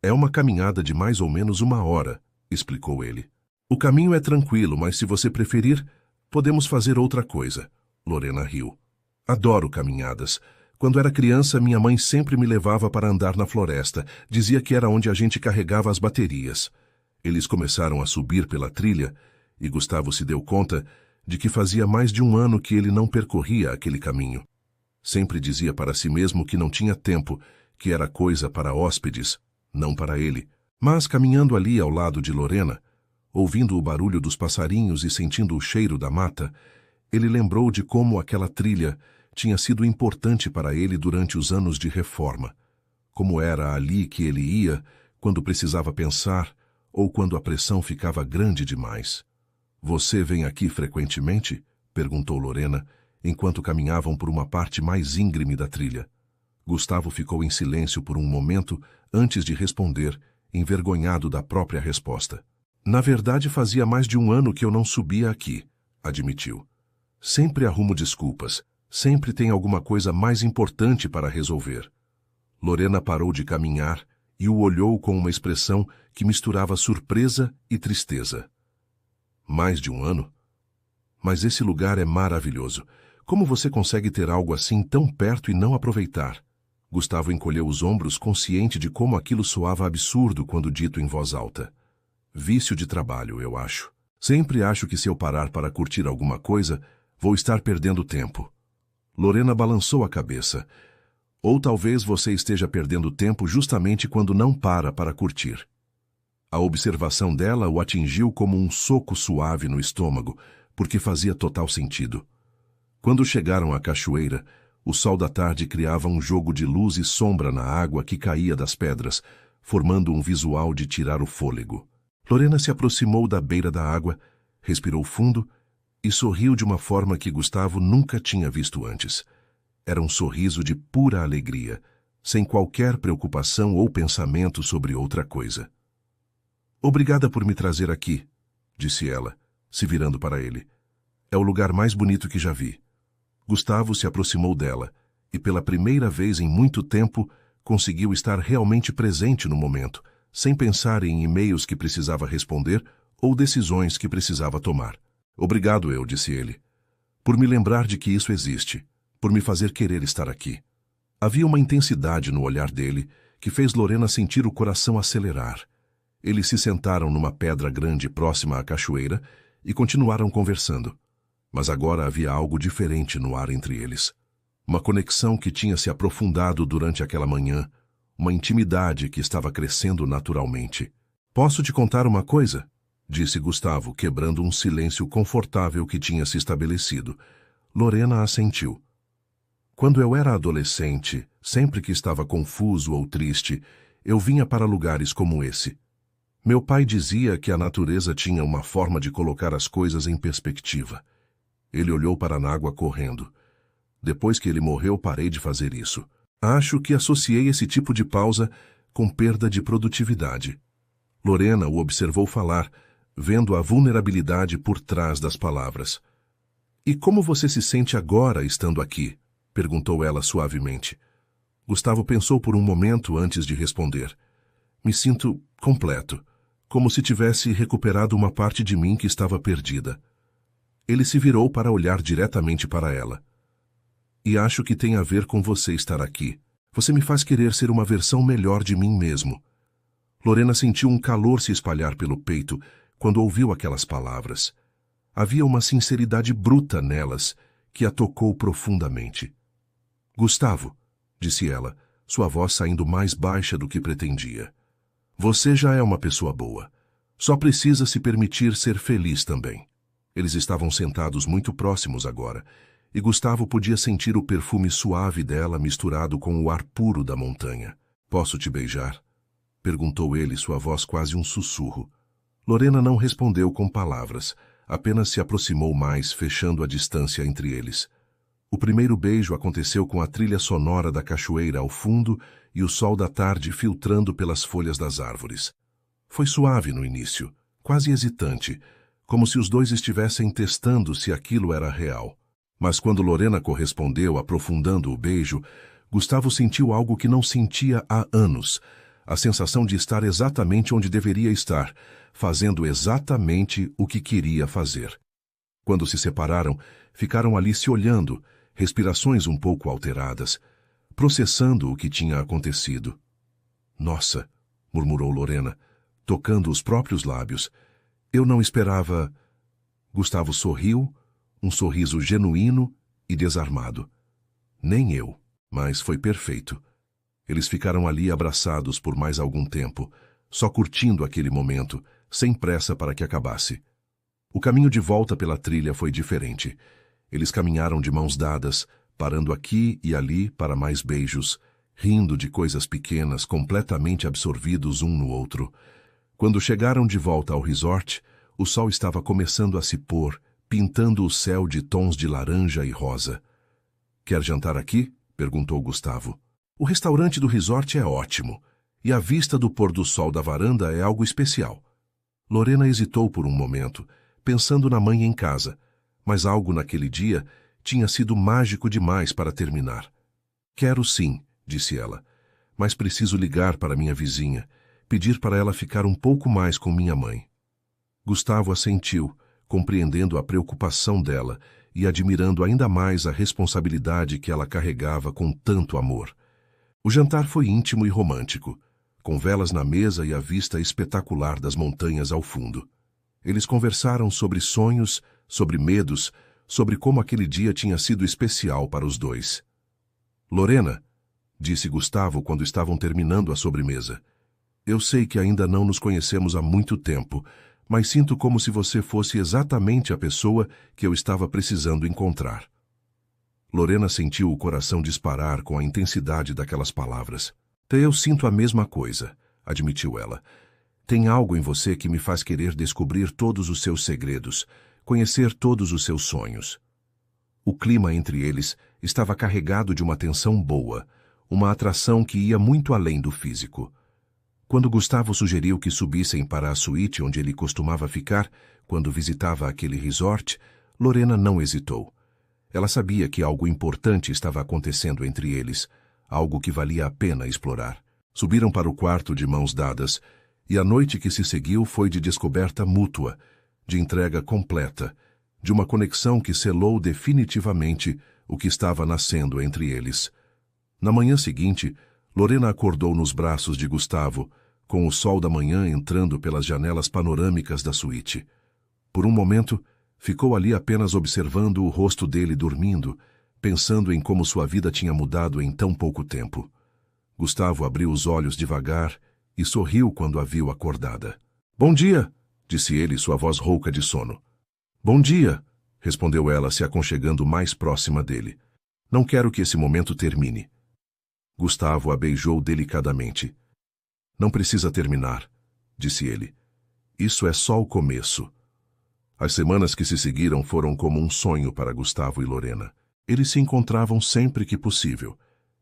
É uma caminhada de mais ou menos 1 hora, explicou ele. O caminho é tranquilo, mas se você preferir, podemos fazer outra coisa. Lorena riu. Adoro caminhadas. Quando era criança, minha mãe sempre me levava para andar na floresta. Dizia que era onde a gente carregava as baterias. Eles começaram a subir pela trilha e Gustavo se deu conta de que fazia mais de 1 ano que ele não percorria aquele caminho. Sempre dizia para si mesmo que não tinha tempo, que era coisa para hóspedes, não para ele. Mas caminhando ali ao lado de Lorena, ouvindo o barulho dos passarinhos e sentindo o cheiro da mata, ele lembrou de como aquela trilha tinha sido importante para ele durante os anos de reforma. Como era ali que ele ia quando precisava pensar ou quando a pressão ficava grande demais. Você vem aqui frequentemente? Perguntou Lorena, enquanto caminhavam por uma parte mais íngreme da trilha. Gustavo ficou em silêncio por um momento antes de responder, envergonhado da própria resposta. Na verdade, fazia mais de 1 ano que eu não subia aqui, admitiu. Sempre arrumo desculpas. Sempre tem alguma coisa mais importante para resolver. Lorena parou de caminhar e o olhou com uma expressão que misturava surpresa e tristeza. Mais de 1 ano? Mas esse lugar é maravilhoso. Como você consegue ter algo assim tão perto e não aproveitar? Gustavo encolheu os ombros, consciente de como aquilo soava absurdo quando dito em voz alta. Vício de trabalho, eu acho. Sempre acho que se eu parar para curtir alguma coisa, vou estar perdendo tempo. Lorena balançou a cabeça. Ou talvez você esteja perdendo tempo justamente quando não para curtir. A observação dela o atingiu como um soco suave no estômago, porque fazia total sentido. Quando chegaram à cachoeira, o sol da tarde criava um jogo de luz e sombra na água que caía das pedras, formando um visual de tirar o fôlego. Lorena se aproximou da beira da água, respirou fundo e sorriu de uma forma que Gustavo nunca tinha visto antes. Era um sorriso de pura alegria, sem qualquer preocupação ou pensamento sobre outra coisa. Obrigada por me trazer aqui, disse ela, se virando para ele. É o lugar mais bonito que já vi. Gustavo se aproximou dela e, pela primeira vez em muito tempo, conseguiu estar realmente presente no momento, sem pensar em e-mails que precisava responder ou decisões que precisava tomar. Obrigado, eu, disse ele, por me lembrar de que isso existe, por me fazer querer estar aqui. Havia uma intensidade no olhar dele que fez Lorena sentir o coração acelerar. Eles se sentaram numa pedra grande próxima à cachoeira e continuaram conversando. Mas agora havia algo diferente no ar entre eles. Uma conexão que tinha se aprofundado durante aquela manhã, uma intimidade que estava crescendo naturalmente. Posso te contar uma coisa? Disse Gustavo, quebrando um silêncio confortável que tinha se estabelecido. Lorena assentiu. Quando eu era adolescente, sempre que estava confuso ou triste, eu vinha para lugares como esse. Meu pai dizia que a natureza tinha uma forma de colocar as coisas em perspectiva. Ele olhou para a água correndo. Depois que ele morreu, parei de fazer isso. Acho que associei esse tipo de pausa com perda de produtividade. Lorena o observou falar, vendo a vulnerabilidade por trás das palavras. E como você se sente agora estando aqui? Perguntou ela suavemente. Gustavo pensou por um momento antes de responder. Me sinto completo, como se tivesse recuperado uma parte de mim que estava perdida. Ele se virou para olhar diretamente para ela. E acho que tem a ver com você estar aqui. Você me faz querer ser uma versão melhor de mim mesmo. Lorena sentiu um calor se espalhar pelo peito quando ouviu aquelas palavras. Havia uma sinceridade bruta nelas que a tocou profundamente. Gustavo, disse ela, sua voz saindo mais baixa do que pretendia. Você já é uma pessoa boa. Só precisa se permitir ser feliz também. Eles estavam sentados muito próximos agora, e Gustavo podia sentir o perfume suave dela misturado com o ar puro da montanha. Posso te beijar? Perguntou ele, sua voz quase um sussurro. Lorena não respondeu com palavras, apenas se aproximou mais, fechando a distância entre eles. O primeiro beijo aconteceu com a trilha sonora da cachoeira ao fundo e o sol da tarde filtrando pelas folhas das árvores. Foi suave no início, quase hesitante, como se os dois estivessem testando se aquilo era real. Mas quando Lorena correspondeu, aprofundando o beijo, Gustavo sentiu algo que não sentia há anos, a sensação de estar exatamente onde deveria estar, fazendo exatamente o que queria fazer. Quando se separaram, ficaram ali se olhando, respirações um pouco alteradas, processando o que tinha acontecido. Nossa, murmurou Lorena, tocando os próprios lábios. Eu não esperava... Gustavo sorriu, um sorriso genuíno e desarmado. Nem eu, mas foi perfeito. Eles ficaram ali abraçados por mais algum tempo, só curtindo aquele momento, sem pressa para que acabasse. O caminho de volta pela trilha foi diferente. Eles caminharam de mãos dadas, parando aqui e ali para mais beijos, rindo de coisas pequenas, completamente absorvidos um no outro. Quando chegaram de volta ao resort, o sol estava começando a se pôr, pintando o céu de tons de laranja e rosa. Quer jantar aqui? Perguntou Gustavo. O restaurante do resort é ótimo, e a vista do pôr do sol da varanda é algo especial. Lorena hesitou por um momento, pensando na mãe em casa, mas algo naquele dia tinha sido mágico demais para terminar. Quero sim, disse ela, mas preciso ligar para minha vizinha, pedir para ela ficar um pouco mais com minha mãe. Gustavo assentiu, compreendendo a preocupação dela e admirando ainda mais a responsabilidade que ela carregava com tanto amor. O jantar foi íntimo e romântico, com velas na mesa e a vista espetacular das montanhas ao fundo. Eles conversaram sobre sonhos, sobre medos, sobre como aquele dia tinha sido especial para os dois. Lorena, disse Gustavo quando estavam terminando a sobremesa, eu sei que ainda não nos conhecemos há muito tempo, mas sinto como se você fosse exatamente a pessoa que eu estava precisando encontrar. Lorena sentiu o coração disparar com a intensidade daquelas palavras. Eu sinto a mesma coisa, admitiu ela. Tem algo em você que me faz querer descobrir todos os seus segredos, conhecer todos os seus sonhos. O clima entre eles estava carregado de uma tensão boa, uma atração que ia muito além do físico. Quando Gustavo sugeriu que subissem para a suíte onde ele costumava ficar, quando visitava aquele resort, Lorena não hesitou. Ela sabia que algo importante estava acontecendo entre eles, algo que valia a pena explorar. Subiram para o quarto de mãos dadas, e a noite que se seguiu foi de descoberta mútua, de entrega completa, de uma conexão que selou definitivamente o que estava nascendo entre eles. Na manhã seguinte, Lorena acordou nos braços de Gustavo, com o sol da manhã entrando pelas janelas panorâmicas da suíte. Por um momento, ficou ali apenas observando o rosto dele dormindo, pensando em como sua vida tinha mudado em tão pouco tempo. Gustavo abriu os olhos devagar e sorriu quando a viu acordada. "Bom dia", disse ele, sua voz rouca de sono. "Bom dia", respondeu ela, se aconchegando mais próxima dele. "Não quero que esse momento termine." Gustavo a beijou delicadamente. "Não precisa terminar", disse ele. "Isso é só o começo." As semanas que se seguiram foram como um sonho para Gustavo e Lorena. Eles se encontravam sempre que possível,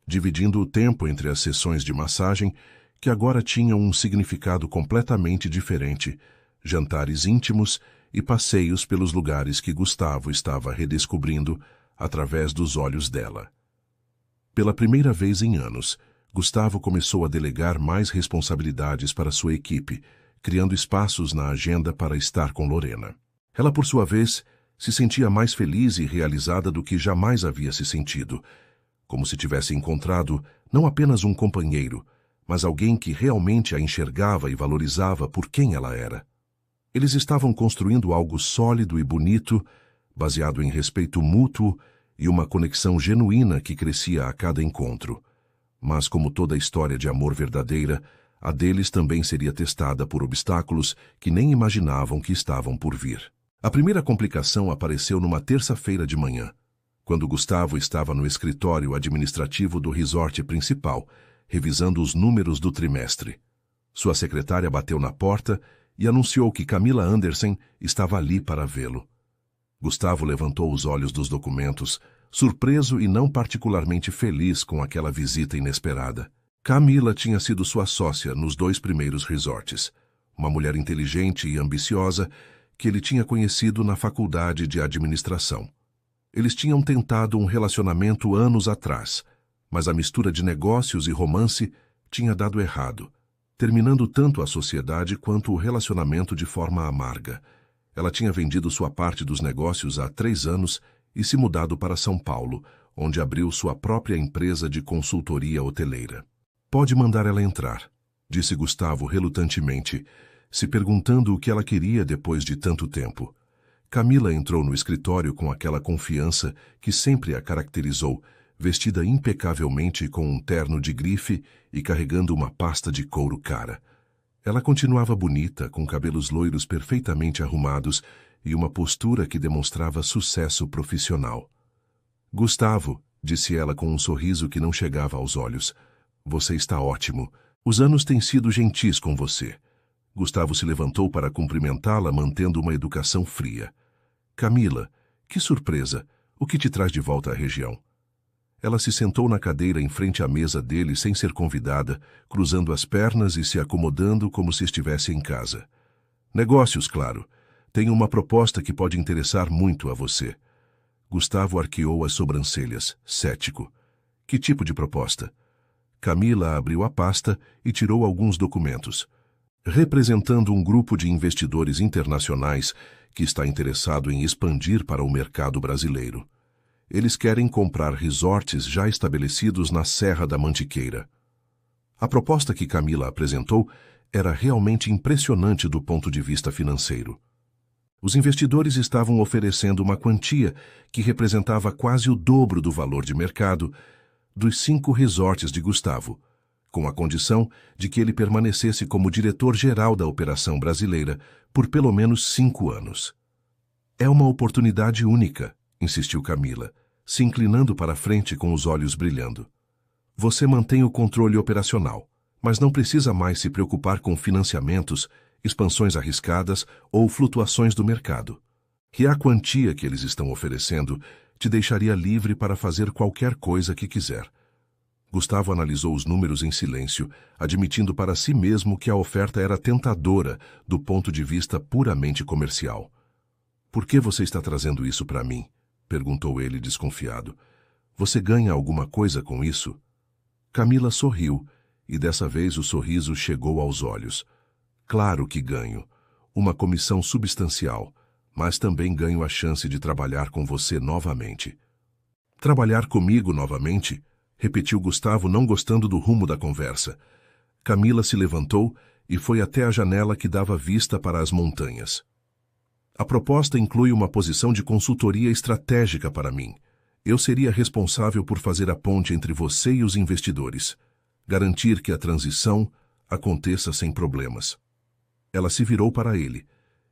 dividindo o tempo entre as sessões de massagem, que agora tinham um significado completamente diferente, jantares íntimos e passeios pelos lugares que Gustavo estava redescobrindo através dos olhos dela. Pela primeira vez em anos, Gustavo começou a delegar mais responsabilidades para sua equipe, criando espaços na agenda para estar com Lorena. Ela, por sua vez, se sentia mais feliz e realizada do que jamais havia se sentido, como se tivesse encontrado não apenas um companheiro, mas alguém que realmente a enxergava e valorizava por quem ela era. Eles estavam construindo algo sólido e bonito, baseado em respeito mútuo e uma conexão genuína que crescia a cada encontro. Mas, como toda história de amor verdadeira, a deles também seria testada por obstáculos que nem imaginavam que estavam por vir. A primeira complicação apareceu numa terça-feira de manhã, quando Gustavo estava no escritório administrativo do resort principal, revisando os números do trimestre. Sua secretária bateu na porta e anunciou que Camila Anderson estava ali para vê-lo. Gustavo levantou os olhos dos documentos, surpreso e não particularmente feliz com aquela visita inesperada. Camila tinha sido sua sócia nos 2 primeiros resorts, uma mulher inteligente e ambiciosa que ele tinha conhecido na faculdade de administração. Eles tinham tentado um relacionamento anos atrás, mas a mistura de negócios e romance tinha dado errado, terminando tanto a sociedade quanto o relacionamento de forma amarga. Ela tinha vendido sua parte dos negócios há 3 anos e se mudado para São Paulo, onde abriu sua própria empresa de consultoria hoteleira. "Pode mandar ela entrar", disse Gustavo relutantemente, se perguntando o que ela queria depois de tanto tempo. Camila entrou no escritório com aquela confiança que sempre a caracterizou, vestida impecavelmente com um terno de grife e carregando uma pasta de couro cara. Ela continuava bonita, com cabelos loiros perfeitamente arrumados e uma postura que demonstrava sucesso profissional. "Gustavo", disse ela com um sorriso que não chegava aos olhos, "você está ótimo. Os anos têm sido gentis com você." Gustavo se levantou para cumprimentá-la, mantendo uma educação fria. "Camila, que surpresa! O que te traz de volta à região?" Ela se sentou na cadeira em frente à mesa dele sem ser convidada, cruzando as pernas e se acomodando como se estivesse em casa. "Negócios, claro. Tenho uma proposta que pode interessar muito a você." Gustavo arqueou as sobrancelhas, cético. Que tipo de proposta? Camila abriu a pasta e tirou alguns documentos. Representando um grupo de investidores internacionais que está interessado em expandir para o mercado brasileiro. Eles querem comprar resorts já estabelecidos na Serra da Mantiqueira. A proposta que Camila apresentou era realmente impressionante do ponto de vista financeiro. Os investidores estavam oferecendo uma quantia que representava quase o dobro do valor de mercado dos 5 resorts de Gustavo, com a condição de que ele permanecesse como diretor-geral da operação brasileira por pelo menos 5 anos. É uma oportunidade única, insistiu Camila, se inclinando para a frente com os olhos brilhando. Você mantém o controle operacional, mas não precisa mais se preocupar com financiamentos, expansões arriscadas ou flutuações do mercado. E a quantia que eles estão oferecendo te deixaria livre para fazer qualquer coisa que quiser. Gustavo analisou os números em silêncio, admitindo para si mesmo que a oferta era tentadora do ponto de vista puramente comercial. Por que você está trazendo isso para mim? Perguntou ele desconfiado. Você ganha alguma coisa com isso? Camila sorriu, e dessa vez o sorriso chegou aos olhos. Claro que ganho. Uma comissão substancial, mas também ganho a chance de trabalhar com você novamente. Trabalhar comigo novamente? Repetiu Gustavo, não gostando do rumo da conversa. Camila se levantou e foi até a janela que dava vista para as montanhas. A proposta inclui uma posição de consultoria estratégica para mim. Eu seria responsável por fazer a ponte entre você e os investidores, garantir que a transição aconteça sem problemas. Ela se virou para ele,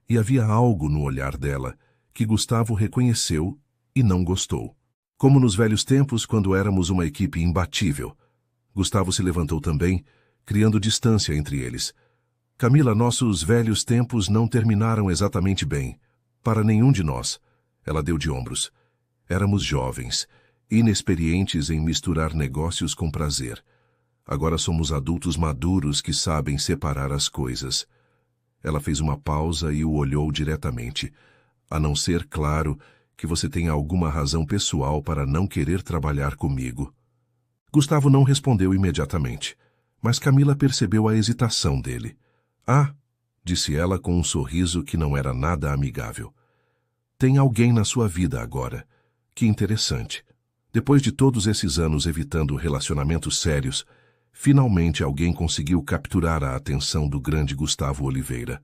e havia algo no olhar dela que Gustavo reconheceu e não gostou. Como nos velhos tempos, quando éramos uma equipe imbatível. Gustavo se levantou também, criando distância entre eles. Camila, nossos velhos tempos não terminaram exatamente bem. Para nenhum de nós. Ela deu de ombros. Éramos jovens, inexperientes em misturar negócios com prazer. Agora somos adultos maduros que sabem separar as coisas. Ela fez uma pausa e o olhou diretamente. A não ser, claro, que você tenha alguma razão pessoal para não querer trabalhar comigo. Gustavo não respondeu imediatamente, mas Camila percebeu a hesitação dele. Ah, disse ela com um sorriso que não era nada amigável. Tem alguém na sua vida agora. Que interessante. Depois de todos esses anos evitando relacionamentos sérios, finalmente alguém conseguiu capturar a atenção do grande Gustavo Oliveira.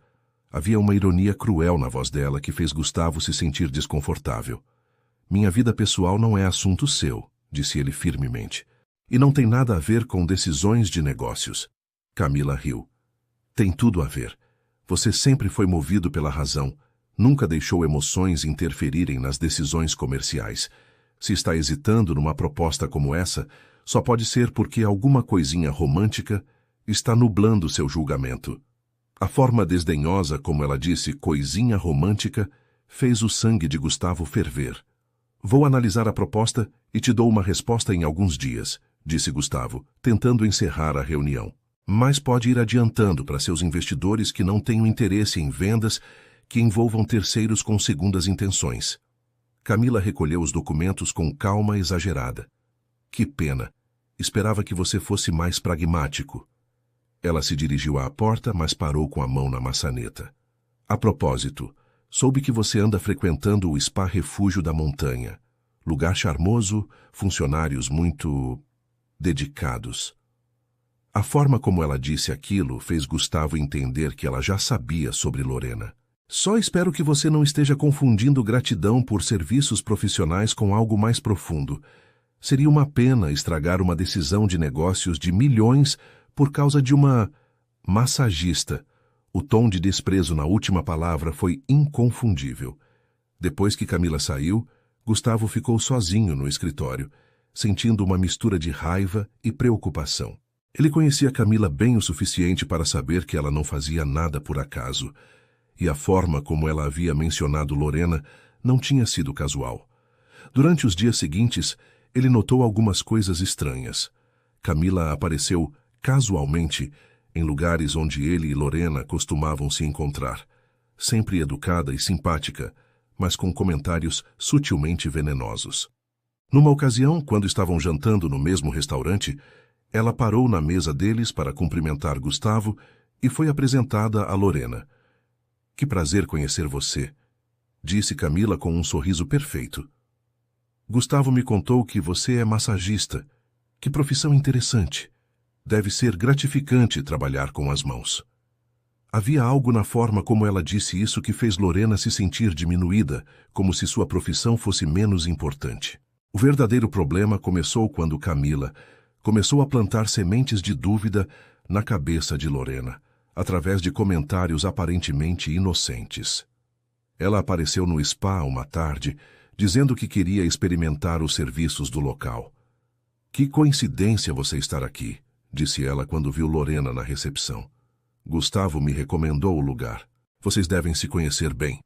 Havia uma ironia cruel na voz dela que fez Gustavo se sentir desconfortável. Minha vida pessoal não é assunto seu, disse ele firmemente. E não tem nada a ver com decisões de negócios. Camila riu. Tem tudo a ver. Você sempre foi movido pela razão. Nunca deixou emoções interferirem nas decisões comerciais. Se está hesitando numa proposta como essa, só pode ser porque alguma coisinha romântica está nublando seu julgamento. A forma desdenhosa como ela disse coisinha romântica fez o sangue de Gustavo ferver. Vou analisar a proposta e te dou uma resposta em alguns dias, disse Gustavo, tentando encerrar a reunião. Mas pode ir adiantando para seus investidores que não tenham interesse em vendas que envolvam terceiros com segundas intenções. Camila recolheu os documentos com calma exagerada. Que pena. Esperava que você fosse mais pragmático. Ela se dirigiu à porta, mas parou com a mão na maçaneta. A propósito, soube que você anda frequentando o Spa Refúgio da Montanha. Lugar charmoso, funcionários muito dedicados. A forma como ela disse aquilo fez Gustavo entender que ela já sabia sobre Lorena. Só espero que você não esteja confundindo gratidão por serviços profissionais com algo mais profundo. Seria uma pena estragar uma decisão de negócios de milhões por causa de uma massagista. O tom de desprezo na última palavra foi inconfundível. Depois que Camila saiu, Gustavo ficou sozinho no escritório, sentindo uma mistura de raiva e preocupação. Ele conhecia Camila bem o suficiente para saber que ela não fazia nada por acaso, e a forma como ela havia mencionado Lorena não tinha sido casual. Durante os dias seguintes, ele notou algumas coisas estranhas. Camila apareceu casualmente em lugares onde ele e Lorena costumavam se encontrar, sempre educada e simpática, mas com comentários sutilmente venenosos. Numa ocasião, quando estavam jantando no mesmo restaurante, ela parou na mesa deles para cumprimentar Gustavo e foi apresentada a Lorena. "Que prazer conhecer você", disse Camila com um sorriso perfeito. "Gustavo me contou que você é massagista. Que profissão interessante. Deve ser gratificante trabalhar com as mãos." Havia algo na forma como ela disse isso que fez Lorena se sentir diminuída, como se sua profissão fosse menos importante. O verdadeiro problema começou quando Camila começou a plantar sementes de dúvida na cabeça de Lorena, através de comentários aparentemente inocentes. Ela apareceu no spa uma tarde, dizendo que queria experimentar os serviços do local. "Que coincidência você estar aqui", disse ela quando viu Lorena na recepção. "Gustavo me recomendou o lugar. Vocês devem se conhecer bem."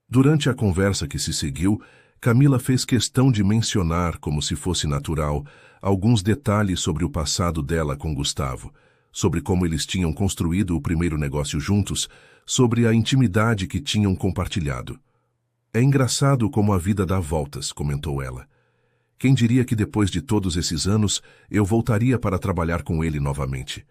Durante a conversa que se seguiu, Camila fez questão de mencionar, como se fosse natural, alguns detalhes sobre o passado dela com Gustavo, sobre como eles tinham construído o primeiro negócio juntos, sobre a intimidade que tinham compartilhado. "É engraçado como a vida dá voltas", comentou ela. "Quem diria que depois de todos esses anos eu voltaria para trabalhar com ele novamente?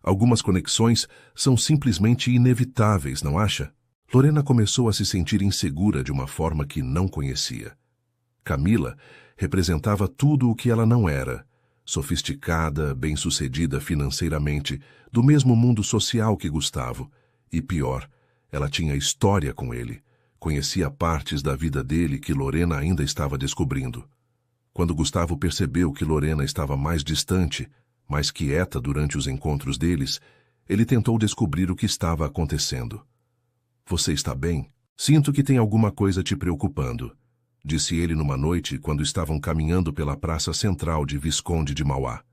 Algumas conexões são simplesmente inevitáveis, não acha?" Lorena começou a se sentir insegura de uma forma que não conhecia. Camila representava tudo o que ela não era: sofisticada, bem-sucedida financeiramente, do mesmo mundo social que Gustavo. E pior, ela tinha história com ele, conhecia partes da vida dele que Lorena ainda estava descobrindo. Quando Gustavo percebeu que Lorena estava mais distante, mais quieta durante os encontros deles, ele tentou descobrir o que estava acontecendo. "Você está bem? Sinto que tem alguma coisa te preocupando", disse ele numa noite quando estavam caminhando pela praça central de Visconde de Mauá.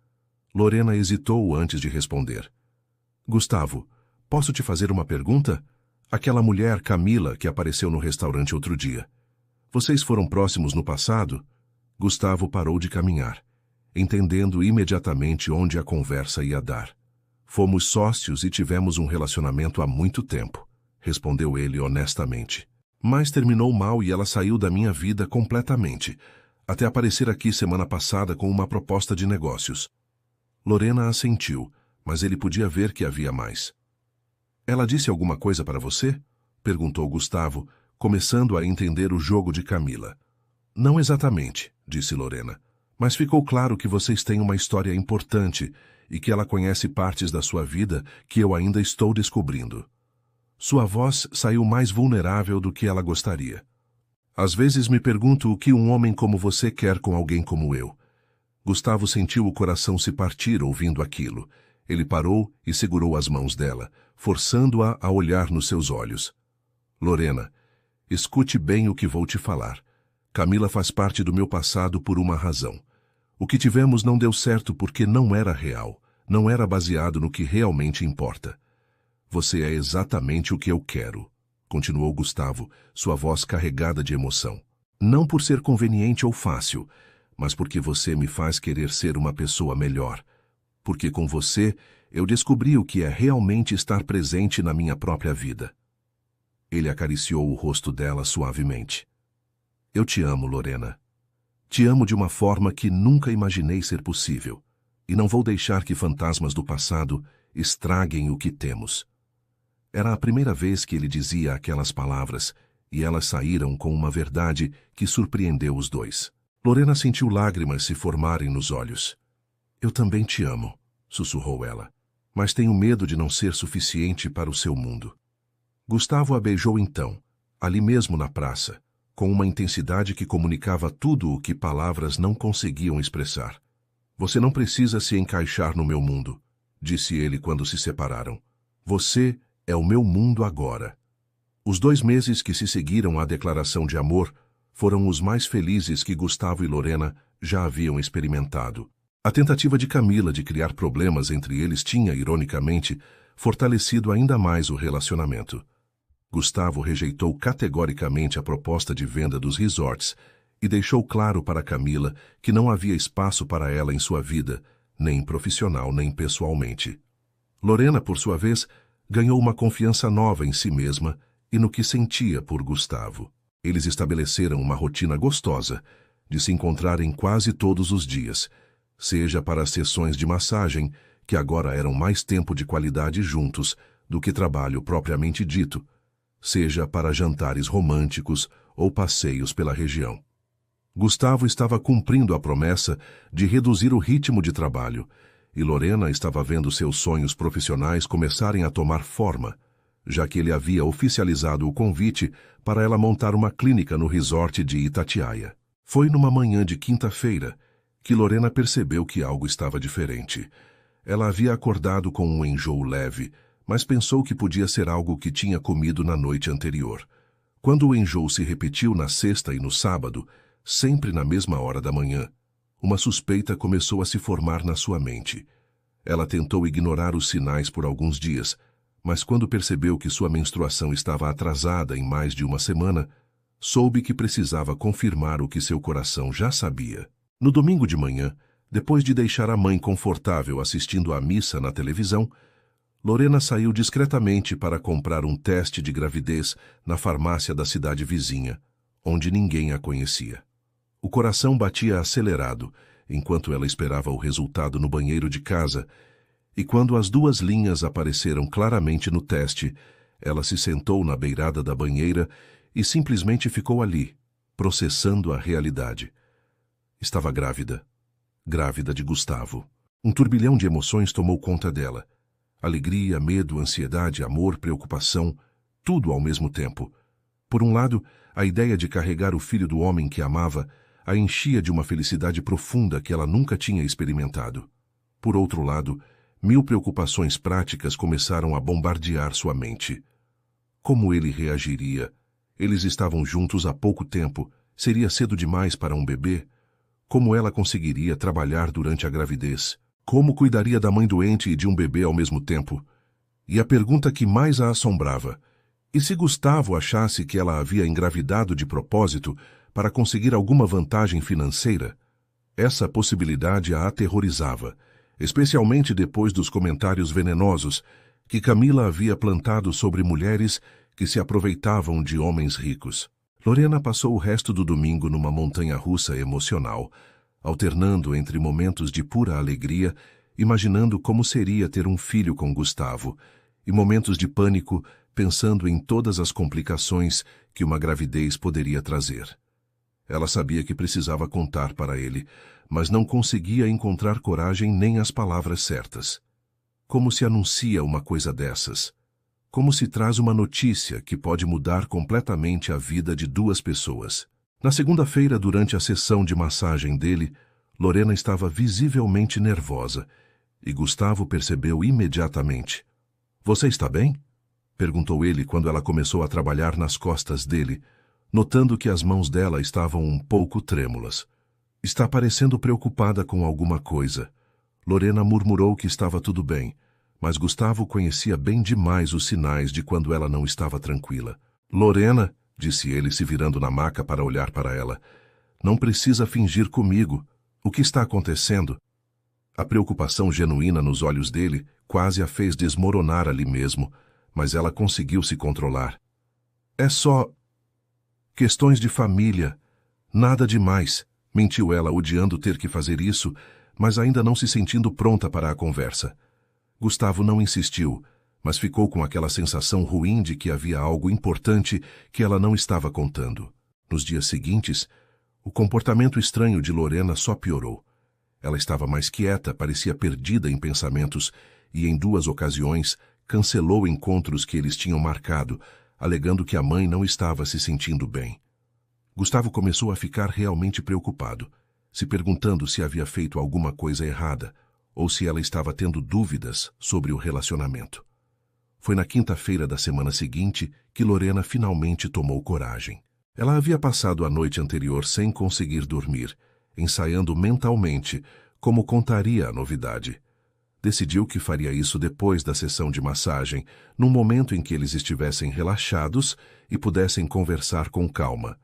Lorena hesitou antes de responder. "Gustavo, posso te fazer uma pergunta? Aquela mulher, Camila, que apareceu no restaurante outro dia. Vocês foram próximos no passado?" Gustavo parou de caminhar, entendendo imediatamente onde a conversa ia dar. "Fomos sócios e tivemos um relacionamento há muito tempo", respondeu ele honestamente. "Mas terminou mal e ela saiu da minha vida completamente, até aparecer aqui semana passada com uma proposta de negócios." Lorena assentiu, mas ele podia ver que havia mais. "Ela disse alguma coisa para você?" perguntou Gustavo, começando a entender o jogo de Camila. "Não exatamente", disse Lorena, "mas ficou claro que vocês têm uma história importante e que ela conhece partes da sua vida que eu ainda estou descobrindo. Sua voz saiu mais vulnerável do que ela gostaria. Às vezes me pergunto o que um homem como você quer com alguém como eu." Gustavo sentiu o coração se partir ouvindo aquilo. Ele parou e segurou as mãos dela, forçando-a a olhar nos seus olhos. "Lorena, escute bem o que vou te falar. Camila faz parte do meu passado por uma razão. O que tivemos não deu certo porque não era real, não era baseado no que realmente importa. Você é exatamente o que eu quero", continuou Gustavo, sua voz carregada de emoção. "Não por ser conveniente ou fácil, mas porque você me faz querer ser uma pessoa melhor. Porque com você eu descobri o que é realmente estar presente na minha própria vida." Ele acariciou o rosto dela suavemente. "Eu te amo, Lorena. Te amo de uma forma que nunca imaginei ser possível, e não vou deixar que fantasmas do passado estraguem o que temos." Era a primeira vez que ele dizia aquelas palavras, e elas saíram com uma verdade que surpreendeu os dois. Lorena sentiu lágrimas se formarem nos olhos. "Eu também te amo", sussurrou ela, "mas tenho medo de não ser suficiente para o seu mundo." Gustavo a beijou então, ali mesmo na praça, com uma intensidade que comunicava tudo o que palavras não conseguiam expressar. "Você não precisa se encaixar no meu mundo", disse ele quando se separaram. "Você é o meu mundo agora." Os 2 meses que se seguiram à declaração de amor foram os mais felizes que Gustavo e Lorena já haviam experimentado. A tentativa de Camila de criar problemas entre eles tinha, ironicamente, fortalecido ainda mais o relacionamento. Gustavo rejeitou categoricamente a proposta de venda dos resorts e deixou claro para Camila que não havia espaço para ela em sua vida, nem profissional nem pessoalmente. Lorena, por sua vez, ganhou uma confiança nova em si mesma e no que sentia por Gustavo. Eles estabeleceram uma rotina gostosa, de se encontrarem quase todos os dias, seja para as sessões de massagem, que agora eram mais tempo de qualidade juntos do que trabalho propriamente dito, seja para jantares românticos ou passeios pela região. Gustavo estava cumprindo a promessa de reduzir o ritmo de trabalho, e Lorena estava vendo seus sonhos profissionais começarem a tomar forma, já que ele havia oficializado o convite para ela montar uma clínica no resort de Itatiaia. Foi numa manhã de quinta-feira que Lorena percebeu que algo estava diferente. Ela havia acordado com um enjoo leve, mas pensou que podia ser algo que tinha comido na noite anterior. Quando o enjoo se repetiu na sexta e no sábado, sempre na mesma hora da manhã, uma suspeita começou a se formar na sua mente. Ela tentou ignorar os sinais por alguns dias, mas quando percebeu que sua menstruação estava atrasada em mais de uma semana, soube que precisava confirmar o que seu coração já sabia. No domingo de manhã, depois de deixar a mãe confortável assistindo à missa na televisão, Lorena saiu discretamente para comprar um teste de gravidez na farmácia da cidade vizinha, onde ninguém a conhecia. O coração batia acelerado enquanto ela esperava o resultado no banheiro de casa, e quando as duas linhas apareceram claramente no teste, ela se sentou na beirada da banheira e simplesmente ficou ali, processando a realidade. Estava grávida. Grávida de Gustavo. Um turbilhão de emoções tomou conta dela. Alegria, medo, ansiedade, amor, preocupação, tudo ao mesmo tempo. Por um lado, a ideia de carregar o filho do homem que amava a enchia de uma felicidade profunda que ela nunca tinha experimentado. Por outro lado, 1000 preocupações práticas começaram a bombardear sua mente. Como ele reagiria? Eles estavam juntos há pouco tempo. Seria cedo demais para um bebê? Como ela conseguiria trabalhar durante a gravidez? Como cuidaria da mãe doente e de um bebê ao mesmo tempo? E a pergunta que mais a assombrava: e se Gustavo achasse que ela havia engravidado de propósito para conseguir alguma vantagem financeira? Essa possibilidade a aterrorizava, especialmente depois dos comentários venenosos que Camila havia plantado sobre mulheres que se aproveitavam de homens ricos. Lorena passou o resto do domingo numa montanha-russa emocional, alternando entre momentos de pura alegria, imaginando como seria ter um filho com Gustavo, e momentos de pânico, pensando em todas as complicações que uma gravidez poderia trazer. Ela sabia que precisava contar para ele, mas não conseguia encontrar coragem nem as palavras certas. Como se anuncia uma coisa dessas? Como se traz uma notícia que pode mudar completamente a vida de duas pessoas? Na segunda-feira, durante a sessão de massagem dele, Lorena estava visivelmente nervosa, e Gustavo percebeu imediatamente. "Você está bem?" perguntou ele quando ela começou a trabalhar nas costas dele, notando que as mãos dela estavam um pouco trêmulas. "Está parecendo preocupada com alguma coisa." Lorena murmurou que estava tudo bem, mas Gustavo conhecia bem demais os sinais de quando ela não estava tranquila. "Lorena", disse ele, se virando na maca para olhar para ela, "não precisa fingir comigo. O que está acontecendo?" A preocupação genuína nos olhos dele quase a fez desmoronar ali mesmo, mas ela conseguiu se controlar. "É só questões de família. Nada demais", mentiu ela, odiando ter que fazer isso, mas ainda não se sentindo pronta para a conversa. Gustavo não insistiu, mas ficou com aquela sensação ruim de que havia algo importante que ela não estava contando. Nos dias seguintes, o comportamento estranho de Lorena só piorou. Ela estava mais quieta, parecia perdida em pensamentos, e em 2 ocasiões cancelou encontros que eles tinham marcado, alegando que a mãe não estava se sentindo bem. Gustavo começou a ficar realmente preocupado, se perguntando se havia feito alguma coisa errada, ou se ela estava tendo dúvidas sobre o relacionamento. Foi na quinta-feira da semana seguinte que Lorena finalmente tomou coragem. Ela havia passado a noite anterior sem conseguir dormir, ensaiando mentalmente como contaria a novidade. Decidiu que faria isso depois da sessão de massagem, num momento em que eles estivessem relaxados e pudessem conversar com calma.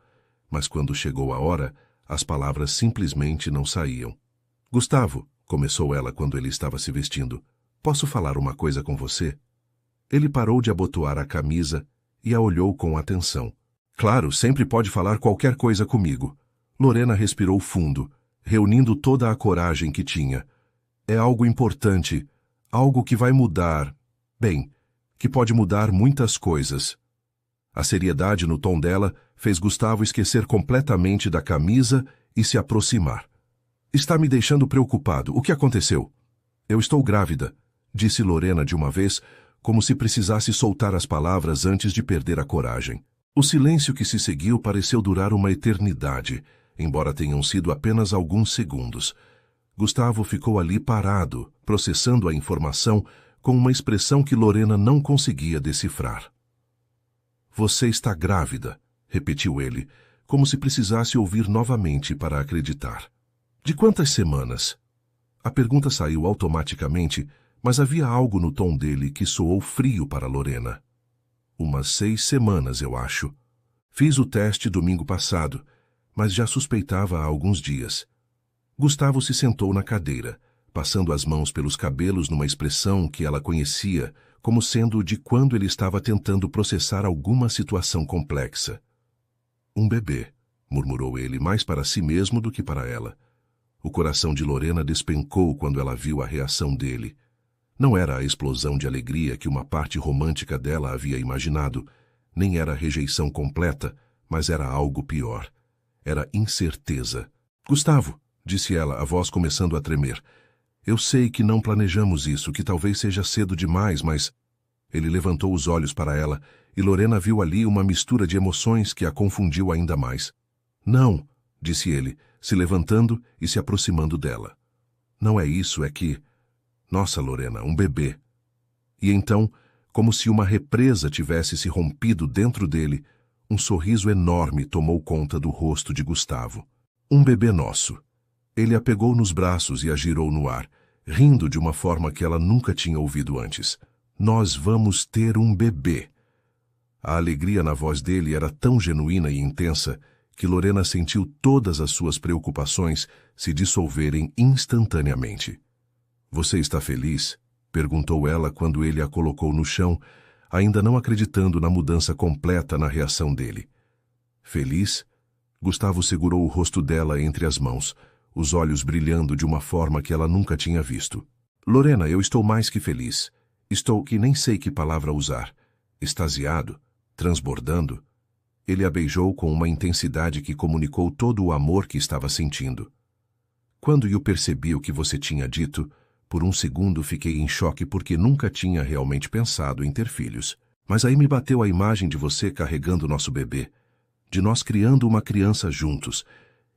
Mas quando chegou a hora, as palavras simplesmente não saíam. "Gustavo", começou ela quando ele estava se vestindo, "posso falar uma coisa com você?" Ele parou de abotoar a camisa e a olhou com atenção. Claro, sempre pode falar qualquer coisa comigo. Lorena respirou fundo, reunindo toda a coragem que tinha. É algo importante, algo que vai mudar. Bem, que pode mudar muitas coisas. A seriedade no tom dela fez Gustavo esquecer completamente da camisa e se aproximar. Está me deixando preocupado. O que aconteceu? Eu estou grávida, disse Lorena de uma vez, como se precisasse soltar as palavras antes de perder a coragem. O silêncio que se seguiu pareceu durar uma eternidade, embora tenham sido apenas alguns segundos. Gustavo ficou ali parado, processando a informação com uma expressão que Lorena não conseguia decifrar. Você está grávida, repetiu ele, como se precisasse ouvir novamente para acreditar. De quantas semanas? A pergunta saiu automaticamente, mas havia algo no tom dele que soou frio para Lorena. Umas 6 semanas, eu acho. Fiz o teste domingo passado, mas já suspeitava há alguns dias. Gustavo se sentou na cadeira, passando as mãos pelos cabelos numa expressão que ela conhecia, como sendo de quando ele estava tentando processar alguma situação complexa. Um bebê, murmurou ele mais para si mesmo do que para ela. O coração de Lorena despencou quando ela viu a reação dele. Não era a explosão de alegria que uma parte romântica dela havia imaginado, nem era rejeição completa, mas era algo pior. Era incerteza. Gustavo, disse ela, a voz começando a tremer. Eu sei que não planejamos isso, que talvez seja cedo demais, mas... Ele levantou os olhos para ela e Lorena viu ali uma mistura de emoções que a confundiu ainda mais. Não, disse ele, se levantando e se aproximando dela. Não é isso, é que... Nossa, Lorena, um bebê. E então, como se uma represa tivesse se rompido dentro dele, um sorriso enorme tomou conta do rosto de Gustavo. Um bebê nosso. Ele a pegou nos braços e a girou no ar, rindo de uma forma que ela nunca tinha ouvido antes. Nós vamos ter um bebê. A alegria na voz dele era tão genuína e intensa que Lorena sentiu todas as suas preocupações se dissolverem instantaneamente. Você está feliz? Perguntou ela quando ele a colocou no chão, ainda não acreditando na mudança completa na reação dele. Feliz? Gustavo segurou o rosto dela entre as mãos, os olhos brilhando de uma forma que ela nunca tinha visto. Lorena, eu estou mais que feliz. Estou que nem sei que palavra usar. Extasiado, transbordando. Ele a beijou com uma intensidade que comunicou todo o amor que estava sentindo. Quando eu percebi o que você tinha dito, por um segundo fiquei em choque porque nunca tinha realmente pensado em ter filhos. Mas aí me bateu a imagem de você carregando nosso bebê, de nós criando uma criança juntos,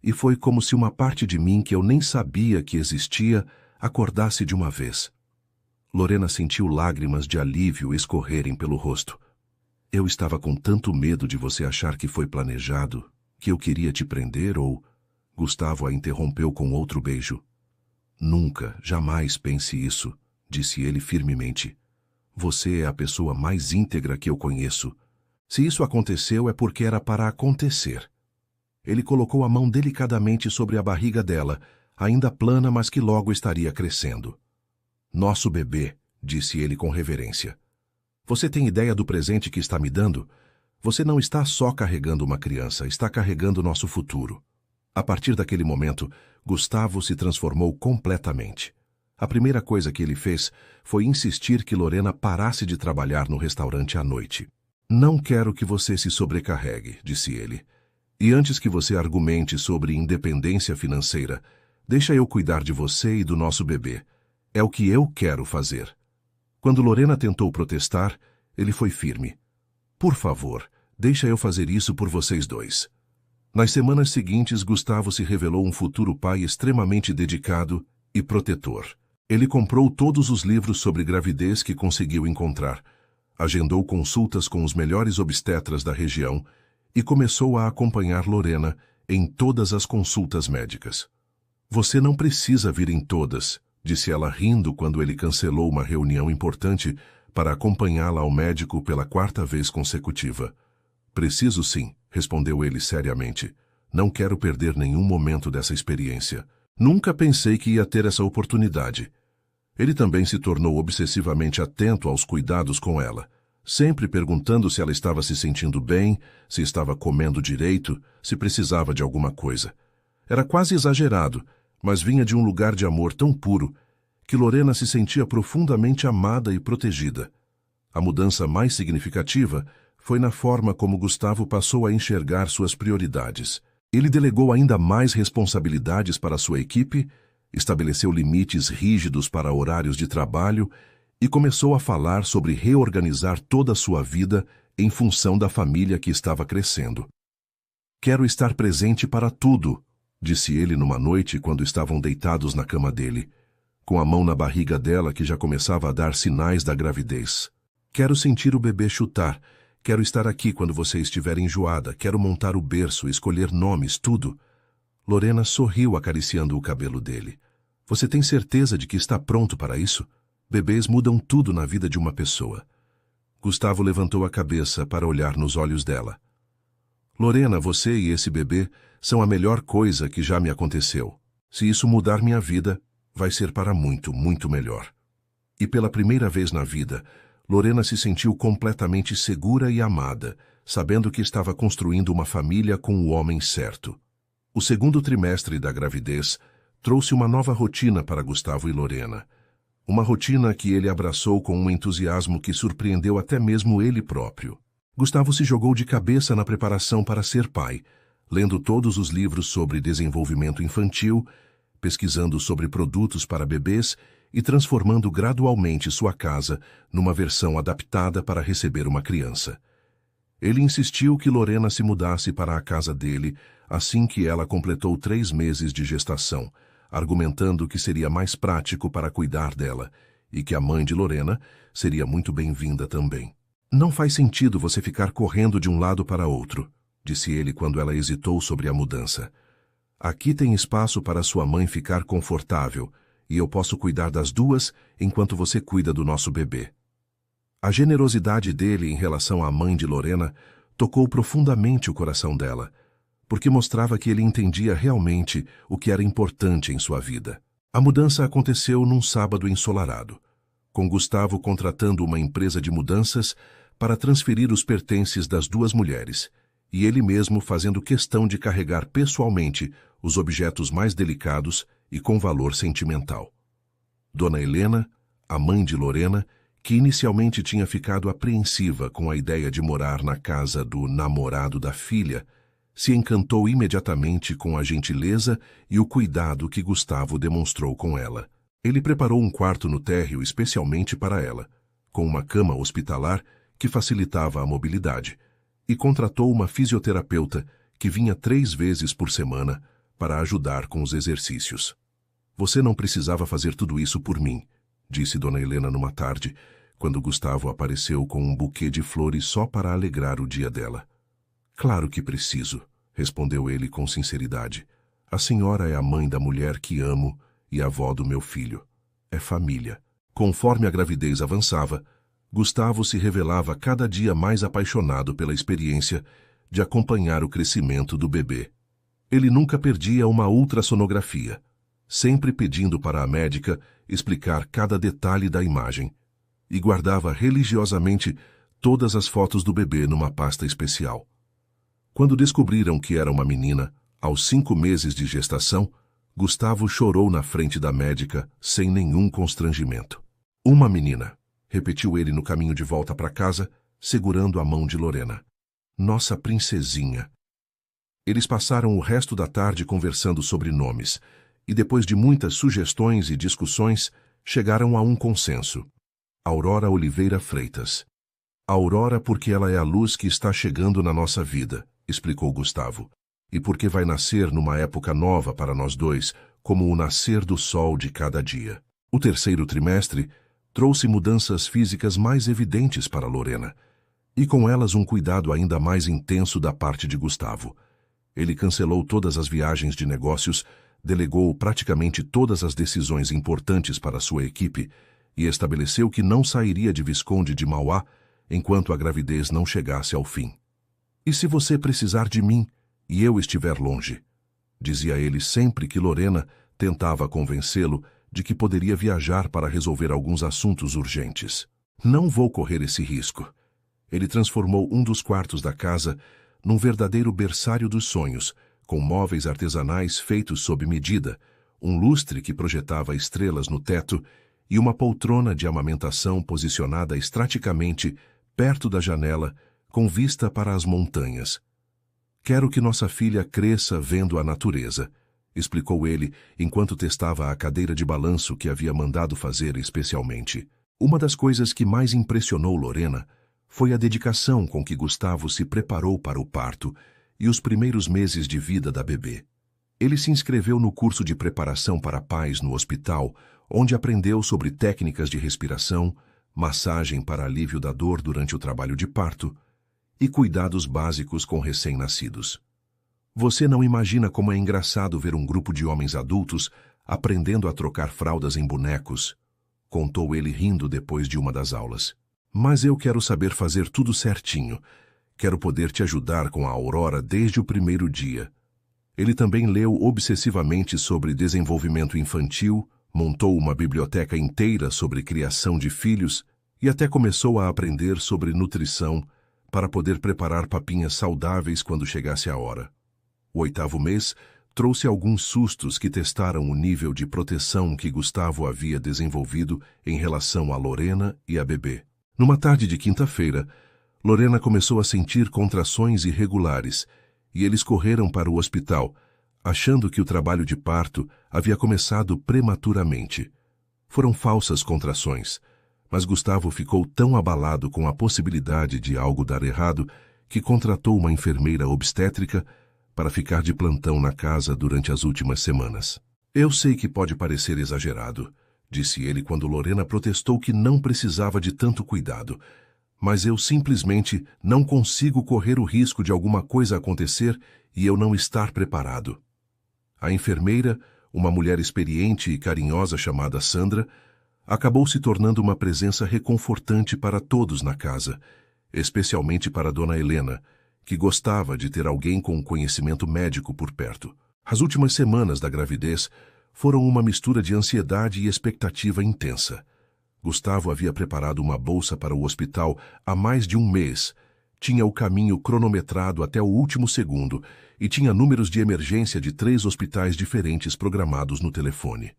e foi como se uma parte de mim que eu nem sabia que existia acordasse de uma vez. Lorena sentiu lágrimas de alívio escorrerem pelo rosto. Eu estava com tanto medo de você achar que foi planejado, que eu queria te prender ou... Gustavo a interrompeu com outro beijo. Nunca, jamais pense isso, disse ele firmemente. Você é a pessoa mais íntegra que eu conheço. Se isso aconteceu é porque era para acontecer. Ele colocou a mão delicadamente sobre a barriga dela, ainda plana, mas que logo estaria crescendo. Nosso bebê, disse ele com reverência. Você tem ideia do presente que está me dando? Você não está só carregando uma criança, está carregando nosso futuro. A partir daquele momento, Gustavo se transformou completamente. A primeira coisa que ele fez foi insistir que Lorena parasse de trabalhar no restaurante à noite. Não quero que você se sobrecarregue, disse ele. E antes que você argumente sobre independência financeira, deixa eu cuidar de você e do nosso bebê. É o que eu quero fazer. Quando Lorena tentou protestar, ele foi firme. Por favor, deixa eu fazer isso por vocês dois. Nas semanas seguintes, Gustavo se revelou um futuro pai extremamente dedicado e protetor. Ele comprou todos os livros sobre gravidez que conseguiu encontrar, agendou consultas com os melhores obstetras da região e começou a acompanhar Lorena em todas as consultas médicas. Você não precisa vir em todas, disse ela rindo quando ele cancelou uma reunião importante para acompanhá-la ao médico pela 4ª vez consecutiva. Preciso sim, respondeu ele seriamente. Não quero perder nenhum momento dessa experiência. Nunca pensei que ia ter essa oportunidade. Ele também se tornou obsessivamente atento aos cuidados com ela. sempre perguntando se ela estava se sentindo bem, se estava comendo direito, se precisava de alguma coisa. Era quase exagerado, mas vinha de um lugar de amor tão puro que Lorena se sentia profundamente amada e protegida. A mudança mais significativa foi na forma como Gustavo passou a enxergar suas prioridades. Ele delegou ainda mais responsabilidades para sua equipe, estabeleceu limites rígidos para horários de trabalho e começou a falar sobre reorganizar toda a sua vida em função da família que estava crescendo. "Quero estar presente para tudo", disse ele numa noite quando estavam deitados na cama dele, com a mão na barriga dela que já começava a dar sinais da gravidez. "Quero sentir o bebê chutar. Quero estar aqui quando você estiver enjoada. Quero montar o berço, escolher nomes, tudo." Lorena sorriu acariciando o cabelo dele. "Você tem certeza de que está pronto para isso? Bebês mudam tudo na vida de uma pessoa." Gustavo levantou a cabeça para olhar nos olhos dela. "Lorena, você e esse bebê são a melhor coisa que já me aconteceu. Se isso mudar minha vida, vai ser para muito, muito melhor." E pela primeira vez na vida, Lorena se sentiu completamente segura e amada, sabendo que estava construindo uma família com o homem certo. O segundo trimestre da gravidez trouxe uma nova rotina para Gustavo e Lorena. Uma rotina que ele abraçou com um entusiasmo que surpreendeu até mesmo ele próprio. Gustavo se jogou de cabeça na preparação para ser pai, lendo todos os livros sobre desenvolvimento infantil, pesquisando sobre produtos para bebês e transformando gradualmente sua casa numa versão adaptada para receber uma criança. Ele insistiu que Lorena se mudasse para a casa dele assim que ela completou 3 meses de gestação, argumentando que seria mais prático para cuidar dela e que a mãe de Lorena seria muito bem-vinda também. "Não faz sentido você ficar correndo de um lado para outro", disse ele quando ela hesitou sobre a mudança. "Aqui tem espaço para sua mãe ficar confortável e eu posso cuidar das duas enquanto você cuida do nosso bebê." A generosidade dele em relação à mãe de Lorena tocou profundamente o coração dela, porque mostrava que ele entendia realmente o que era importante em sua vida. A mudança aconteceu num sábado ensolarado, com Gustavo contratando uma empresa de mudanças para transferir os pertences das duas mulheres, e ele mesmo fazendo questão de carregar pessoalmente os objetos mais delicados e com valor sentimental. Dona Helena, a mãe de Lorena, que inicialmente tinha ficado apreensiva com a ideia de morar na casa do namorado da filha, se encantou imediatamente com a gentileza e o cuidado que Gustavo demonstrou com ela. Ele preparou um quarto no térreo especialmente para ela, com uma cama hospitalar que facilitava a mobilidade, e contratou uma fisioterapeuta que vinha 3 vezes por semana para ajudar com os exercícios. "Você não precisava fazer tudo isso por mim", disse Dona Helena numa tarde, quando Gustavo apareceu com um buquê de flores só para alegrar o dia dela. "Claro que preciso", respondeu ele com sinceridade. "A senhora é a mãe da mulher que amo e a avó do meu filho. É família." Conforme a gravidez avançava, Gustavo se revelava cada dia mais apaixonado pela experiência de acompanhar o crescimento do bebê. Ele nunca perdia uma ultrassonografia, sempre pedindo para a médica explicar cada detalhe da imagem, e guardava religiosamente todas as fotos do bebê numa pasta especial. Quando descobriram que era uma menina, aos 5 meses de gestação, Gustavo chorou na frente da médica sem nenhum constrangimento. "Uma menina", repetiu ele no caminho de volta para casa, segurando a mão de Lorena. "Nossa princesinha." Eles passaram o resto da tarde conversando sobre nomes, e depois de muitas sugestões e discussões, chegaram a um consenso. Aurora Oliveira Freitas. "Aurora porque ela é a luz que está chegando na nossa vida", explicou Gustavo, "e porque vai nascer numa época nova para nós dois, como o nascer do sol de cada dia." O terceiro trimestre trouxe mudanças físicas mais evidentes para Lorena, e com elas um cuidado ainda mais intenso da parte de Gustavo. Ele cancelou todas as viagens de negócios, delegou praticamente todas as decisões importantes para sua equipe e estabeleceu que não sairia de Visconde de Mauá enquanto a gravidez não chegasse ao fim. "E se você precisar de mim e eu estiver longe?", dizia ele sempre que Lorena tentava convencê-lo de que poderia viajar para resolver alguns assuntos urgentes. "Não vou correr esse risco. Ele transformou um dos quartos da casa num verdadeiro berçário dos sonhos, com móveis artesanais feitos sob medida, um lustre que projetava estrelas no teto e uma poltrona de amamentação posicionada estrategicamente perto da janela, com vista para as montanhas. Quero que nossa filha cresça vendo a natureza, explicou ele enquanto testava a cadeira de balanço que havia mandado fazer especialmente. Uma das coisas que mais impressionou Lorena foi a dedicação com que Gustavo se preparou para o parto e os primeiros meses de vida da bebê. Ele se inscreveu no curso de preparação para pais no hospital, onde aprendeu sobre técnicas de respiração, massagem para alívio da dor durante o trabalho de parto e cuidados básicos com recém-nascidos. Você não imagina como é engraçado ver um grupo de homens adultos aprendendo a trocar fraldas em bonecos, contou ele rindo depois de uma das aulas. Mas eu quero saber fazer tudo certinho. Quero poder te ajudar com a Aurora desde o primeiro dia. Ele também leu obsessivamente sobre desenvolvimento infantil, montou uma biblioteca inteira sobre criação de filhos e até começou a aprender sobre nutrição para poder preparar papinhas saudáveis quando chegasse a hora. O 8º mês trouxe alguns sustos que testaram o nível de proteção que Gustavo havia desenvolvido em relação a Lorena e a bebê. Numa tarde de quinta-feira, Lorena começou a sentir contrações irregulares e eles correram para o hospital, achando que o trabalho de parto havia começado prematuramente. Foram falsas contrações, mas Gustavo ficou tão abalado com a possibilidade de algo dar errado que contratou uma enfermeira obstétrica para ficar de plantão na casa durante as últimas semanas. Eu sei que pode parecer exagerado, disse ele quando Lorena protestou que não precisava de tanto cuidado, mas eu simplesmente não consigo correr o risco de alguma coisa acontecer e eu não estar preparado. A enfermeira, uma mulher experiente e carinhosa chamada Sandra, acabou se tornando uma presença reconfortante para todos na casa, especialmente para Dona Helena, que gostava de ter alguém com conhecimento médico por perto. As últimas semanas da gravidez foram uma mistura de ansiedade e expectativa intensa. Gustavo havia preparado uma bolsa para o hospital há mais de um mês, tinha o caminho cronometrado até o último segundo e tinha números de emergência de 3 hospitais diferentes programados no telefone.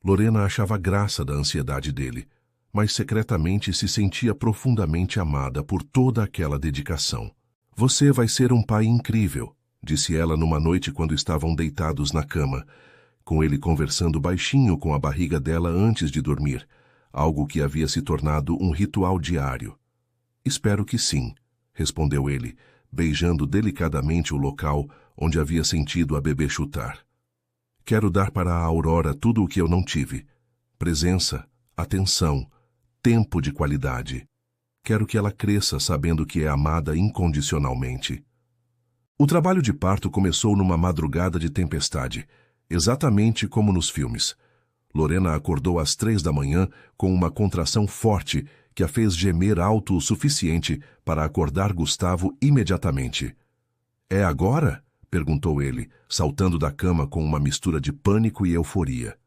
Lorena achava graça da ansiedade dele, mas secretamente se sentia profundamente amada por toda aquela dedicação. Você vai ser um pai incrível, disse ela numa noite quando estavam deitados na cama, com ele conversando baixinho com a barriga dela antes de dormir, algo que havia se tornado um ritual diário. Espero que sim, respondeu ele, beijando delicadamente o local onde havia sentido a bebê chutar. Quero dar para a Aurora tudo o que eu não tive: presença, atenção, tempo de qualidade. Quero que ela cresça sabendo que é amada incondicionalmente. O trabalho de parto começou numa madrugada de tempestade, exatamente como nos filmes. Lorena acordou às 3 da manhã com uma contração forte que a fez gemer alto o suficiente para acordar Gustavo imediatamente. É agora? Perguntou ele, saltando da cama com uma mistura de pânico e euforia.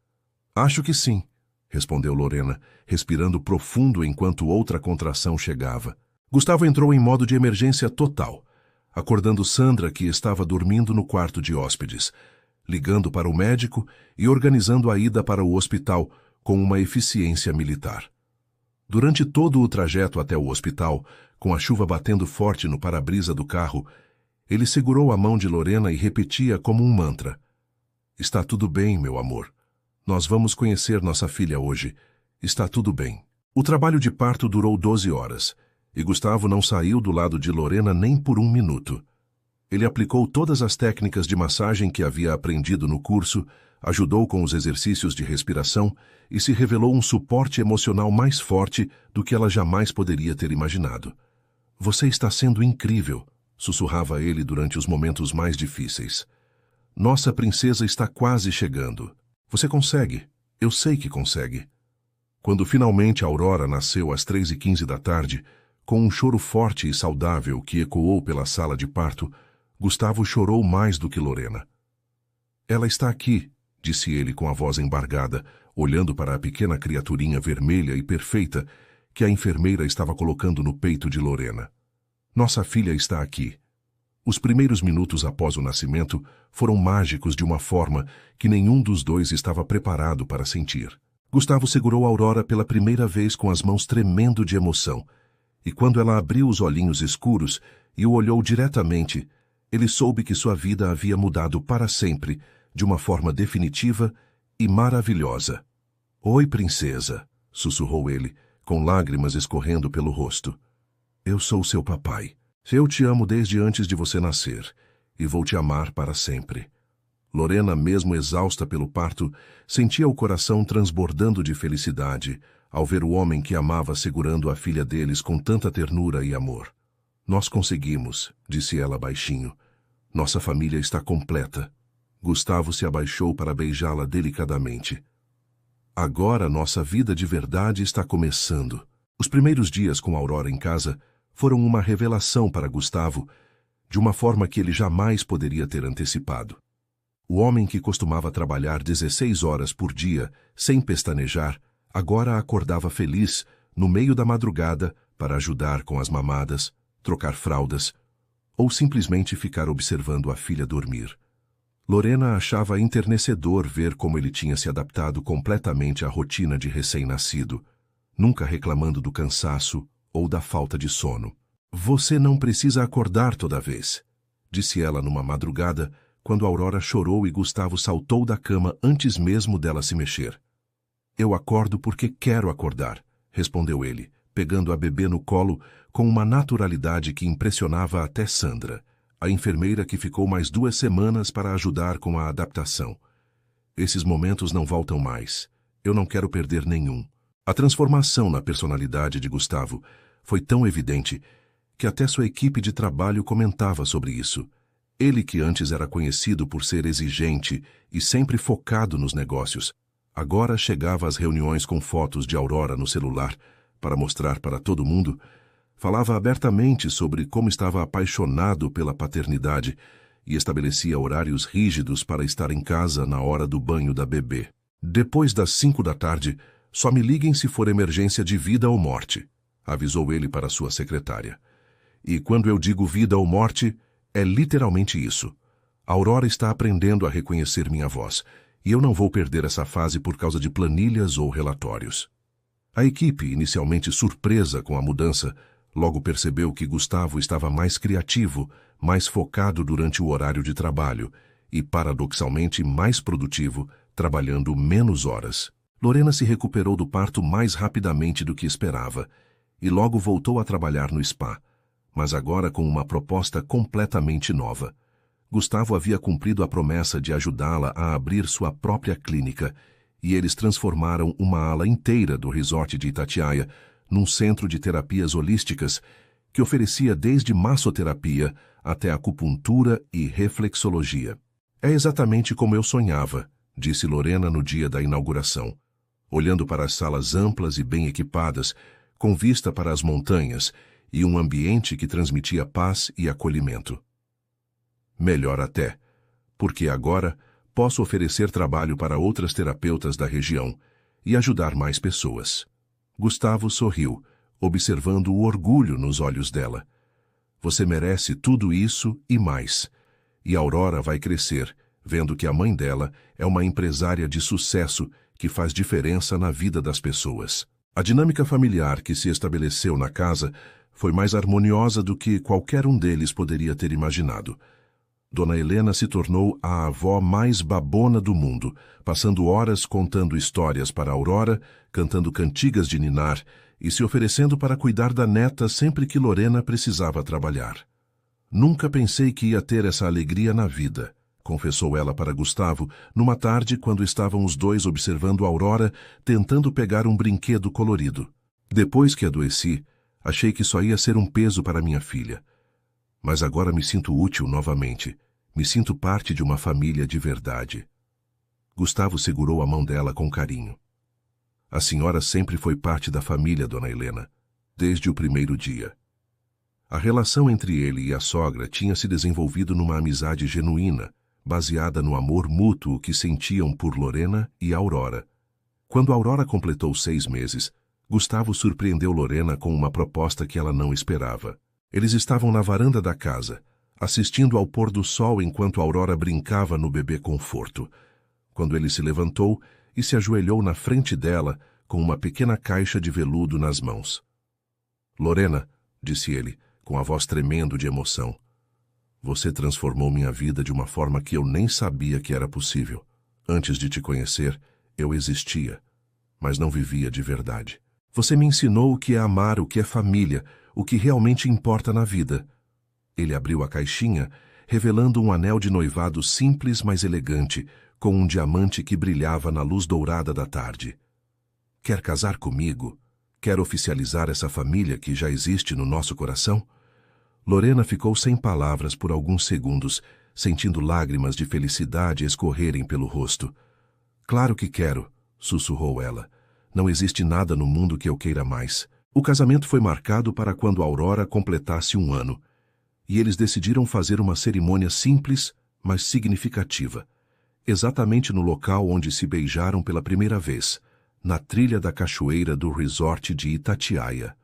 Acho que sim, respondeu Lorena, respirando profundo enquanto outra contração chegava. Gustavo entrou em modo de emergência total, acordando Sandra, que estava dormindo no quarto de hóspedes, ligando para o médico e organizando a ida para o hospital com uma eficiência militar. Durante todo o trajeto até o hospital, com a chuva batendo forte no para-brisa do carro, ele segurou a mão de Lorena e repetia como um mantra: Está tudo bem, meu amor. Nós vamos conhecer nossa filha hoje. Está tudo bem. O trabalho de parto durou 12 horas, e Gustavo não saiu do lado de Lorena nem por um minuto. Ele aplicou todas as técnicas de massagem que havia aprendido no curso, ajudou com os exercícios de respiração e se revelou um suporte emocional mais forte do que ela jamais poderia ter imaginado. Você está sendo incrível, sussurrava ele durante os momentos mais difíceis. Nossa princesa está quase chegando. Você consegue. Eu sei que consegue. Quando finalmente a Aurora nasceu às 3h15 da tarde, com um choro forte e saudável que ecoou pela sala de parto, Gustavo chorou mais do que Lorena. Ela está aqui, disse ele com a voz embargada, olhando para a pequena criaturinha vermelha e perfeita que a enfermeira estava colocando no peito de Lorena. Nossa filha está aqui. Os primeiros minutos após o nascimento foram mágicos de uma forma que nenhum dos dois estava preparado para sentir. Gustavo segurou Aurora pela primeira vez com as mãos tremendo de emoção, e quando ela abriu os olhinhos escuros e o olhou diretamente, ele soube que sua vida havia mudado para sempre, de uma forma definitiva e maravilhosa. "Oi, princesa", sussurrou ele, com lágrimas escorrendo pelo rosto. "Eu sou seu papai. Eu te amo desde antes de você nascer, e vou te amar para sempre." Lorena, mesmo exausta pelo parto, sentia o coração transbordando de felicidade ao ver o homem que amava segurando a filha deles com tanta ternura e amor. "Nós conseguimos", disse ela baixinho. "Nossa família está completa." Gustavo se abaixou para beijá-la delicadamente. "Agora nossa vida de verdade está começando." Os primeiros dias com Aurora em casa foram uma revelação para Gustavo, de uma forma que ele jamais poderia ter antecipado. O homem que costumava trabalhar 16 horas por dia, sem pestanejar, agora acordava feliz, no meio da madrugada, para ajudar com as mamadas, trocar fraldas, ou simplesmente ficar observando a filha dormir. Lorena achava enternecedor ver como ele tinha se adaptado completamente à rotina de recém-nascido, nunca reclamando do cansaço ou da falta de sono. "Você não precisa acordar toda vez", disse ela numa madrugada, quando Aurora chorou e Gustavo saltou da cama antes mesmo dela se mexer. "Eu acordo porque quero acordar", respondeu ele, pegando a bebê no colo com uma naturalidade que impressionava até Sandra, a enfermeira que ficou mais 2 semanas para ajudar com a adaptação. "Esses momentos não voltam mais. Eu não quero perder nenhum." A transformação na personalidade de Gustavo foi tão evidente que até sua equipe de trabalho comentava sobre isso. Ele, que antes era conhecido por ser exigente e sempre focado nos negócios, agora chegava às reuniões com fotos de Aurora no celular para mostrar para todo mundo, falava abertamente sobre como estava apaixonado pela paternidade e estabelecia horários rígidos para estar em casa na hora do banho da bebê. "Depois das 5 da tarde, só me liguem se for emergência de vida ou morte", avisou ele para sua secretária. "E quando eu digo vida ou morte, é literalmente isso. A Aurora está aprendendo a reconhecer minha voz, e eu não vou perder essa fase por causa de planilhas ou relatórios." A equipe, inicialmente surpresa com a mudança, logo percebeu que Gustavo estava mais criativo, mais focado durante o horário de trabalho e, paradoxalmente, mais produtivo, trabalhando menos horas. Lorena se recuperou do parto mais rapidamente do que esperava e logo voltou a trabalhar no spa, mas agora com uma proposta completamente nova. Gustavo havia cumprido a promessa de ajudá-la a abrir sua própria clínica, e eles transformaram uma ala inteira do resort de Itatiaia num centro de terapias holísticas que oferecia desde massoterapia até acupuntura e reflexologia. "É exatamente como eu sonhava", disse Lorena no dia da inauguração, olhando para as salas amplas e bem equipadas, com vista para as montanhas, e um ambiente que transmitia paz e acolhimento. "Melhor até, porque agora posso oferecer trabalho para outras terapeutas da região e ajudar mais pessoas." Gustavo sorriu, observando o orgulho nos olhos dela. "Você merece tudo isso e mais." E Aurora vai crescer, vendo que a mãe dela é uma empresária de sucesso que faz diferença na vida das pessoas. A dinâmica familiar que se estabeleceu na casa foi mais harmoniosa do que qualquer um deles poderia ter imaginado. Dona Helena se tornou a avó mais babona do mundo, passando horas contando histórias para Aurora, cantando cantigas de ninar e se oferecendo para cuidar da neta sempre que Lorena precisava trabalhar. "Nunca pensei que ia ter essa alegria na vida", confessou ela para Gustavo, numa tarde quando estavam os dois observando Aurora tentando pegar um brinquedo colorido. "Depois que adoeci, achei que só ia ser um peso para minha filha. Mas agora me sinto útil novamente. Me sinto parte de uma família de verdade." Gustavo segurou a mão dela com carinho. "A senhora sempre foi parte da família, Dona Helena, desde o primeiro dia." A relação entre ele e a sogra tinha se desenvolvido numa amizade genuína, baseada no amor mútuo que sentiam por Lorena e Aurora. Quando Aurora completou 6 meses, Gustavo surpreendeu Lorena com uma proposta que ela não esperava. Eles estavam na varanda da casa, assistindo ao pôr do sol enquanto Aurora brincava no bebê conforto, quando ele se levantou e se ajoelhou na frente dela com uma pequena caixa de veludo nas mãos. Lorena, disse ele, com a voz tremendo de emoção, você transformou minha vida de uma forma que eu nem sabia que era possível. Antes de te conhecer, eu existia, mas não vivia de verdade. Você me ensinou o que é amar, o que é família, o que realmente importa na vida. Ele abriu a caixinha, revelando um anel de noivado simples, mas elegante, com um diamante que brilhava na luz dourada da tarde. Quer casar comigo? Quer oficializar essa família que já existe no nosso coração? Lorena ficou sem palavras por alguns segundos, sentindo lágrimas de felicidade escorrerem pelo rosto. Claro que quero, sussurrou ela. Não existe nada no mundo que eu queira mais. O casamento foi marcado para quando Aurora completasse 1 ano, e eles decidiram fazer uma cerimônia simples, mas significativa, exatamente no local onde se beijaram pela primeira vez, na trilha da cachoeira do resort de Itatiaia.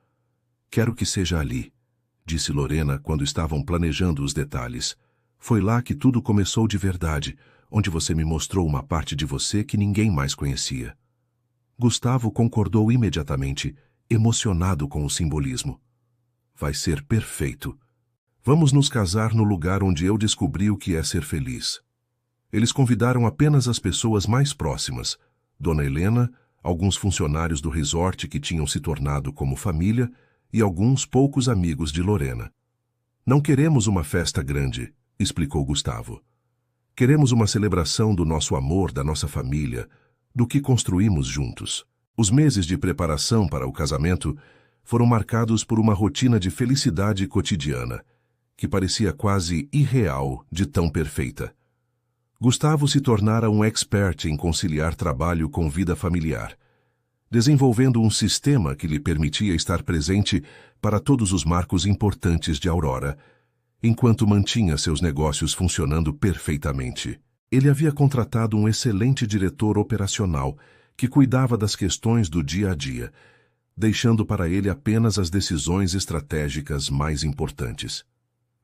Quero que seja ali, disse Lorena quando estavam planejando os detalhes. Foi lá que tudo começou de verdade, onde você me mostrou uma parte de você que ninguém mais conhecia. Gustavo concordou imediatamente, emocionado com o simbolismo. Vai ser perfeito. Vamos nos casar no lugar onde eu descobri o que é ser feliz. Eles convidaram apenas as pessoas mais próximas, Dona Helena, alguns funcionários do resort que tinham se tornado como família e alguns poucos amigos de Lorena. Não queremos uma festa grande, explicou Gustavo. Queremos uma celebração do nosso amor, da nossa família, do que construímos juntos. Os meses de preparação para o casamento foram marcados por uma rotina de felicidade cotidiana, que parecia quase irreal de tão perfeita. Gustavo se tornara um expert em conciliar trabalho com vida familiar, desenvolvendo um sistema que lhe permitia estar presente para todos os marcos importantes de Aurora, enquanto mantinha seus negócios funcionando perfeitamente. Ele havia contratado um excelente diretor operacional que cuidava das questões do dia a dia, deixando para ele apenas as decisões estratégicas mais importantes.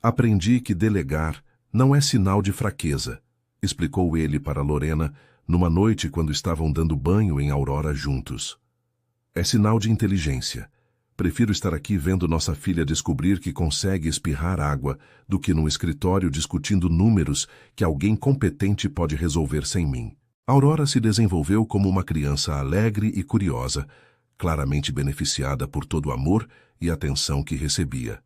Aprendi que delegar não é sinal de fraqueza, explicou ele para Lorena numa noite quando estavam dando banho em Aurora juntos. É sinal de inteligência. Prefiro estar aqui vendo nossa filha descobrir que consegue espirrar água do que num escritório discutindo números que alguém competente pode resolver sem mim. Aurora se desenvolveu como uma criança alegre e curiosa, claramente beneficiada por todo o amor e atenção que recebia.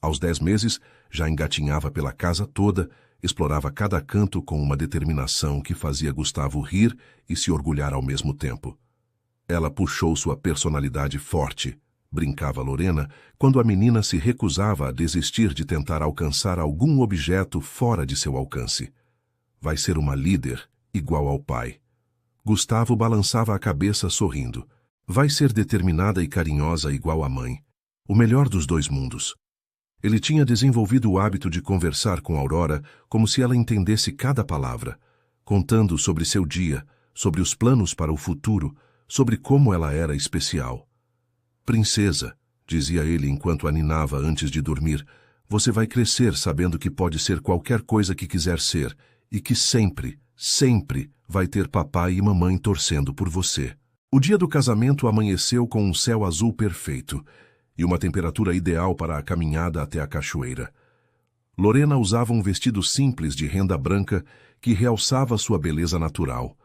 Aos 10 meses, já engatinhava pela casa toda, explorava cada canto com uma determinação que fazia Gustavo rir e se orgulhar ao mesmo tempo. Ela puxou sua personalidade forte, brincava Lorena, quando a menina se recusava a desistir de tentar alcançar algum objeto fora de seu alcance. Vai ser uma líder, igual ao pai. Gustavo balançava a cabeça sorrindo. Vai ser determinada e carinhosa igual à mãe. O melhor dos dois mundos. Ele tinha desenvolvido o hábito de conversar com Aurora como se ela entendesse cada palavra, contando sobre seu dia, sobre os planos para o futuro, sobre como ela era especial. Princesa, dizia ele enquanto a ninava antes de dormir, você vai crescer sabendo que pode ser qualquer coisa que quiser ser e que sempre, sempre vai ter papai e mamãe torcendo por você. O dia do casamento amanheceu com um céu azul perfeito e uma temperatura ideal para a caminhada até a cachoeira. Lorena usava um vestido simples de renda branca que realçava sua beleza natural,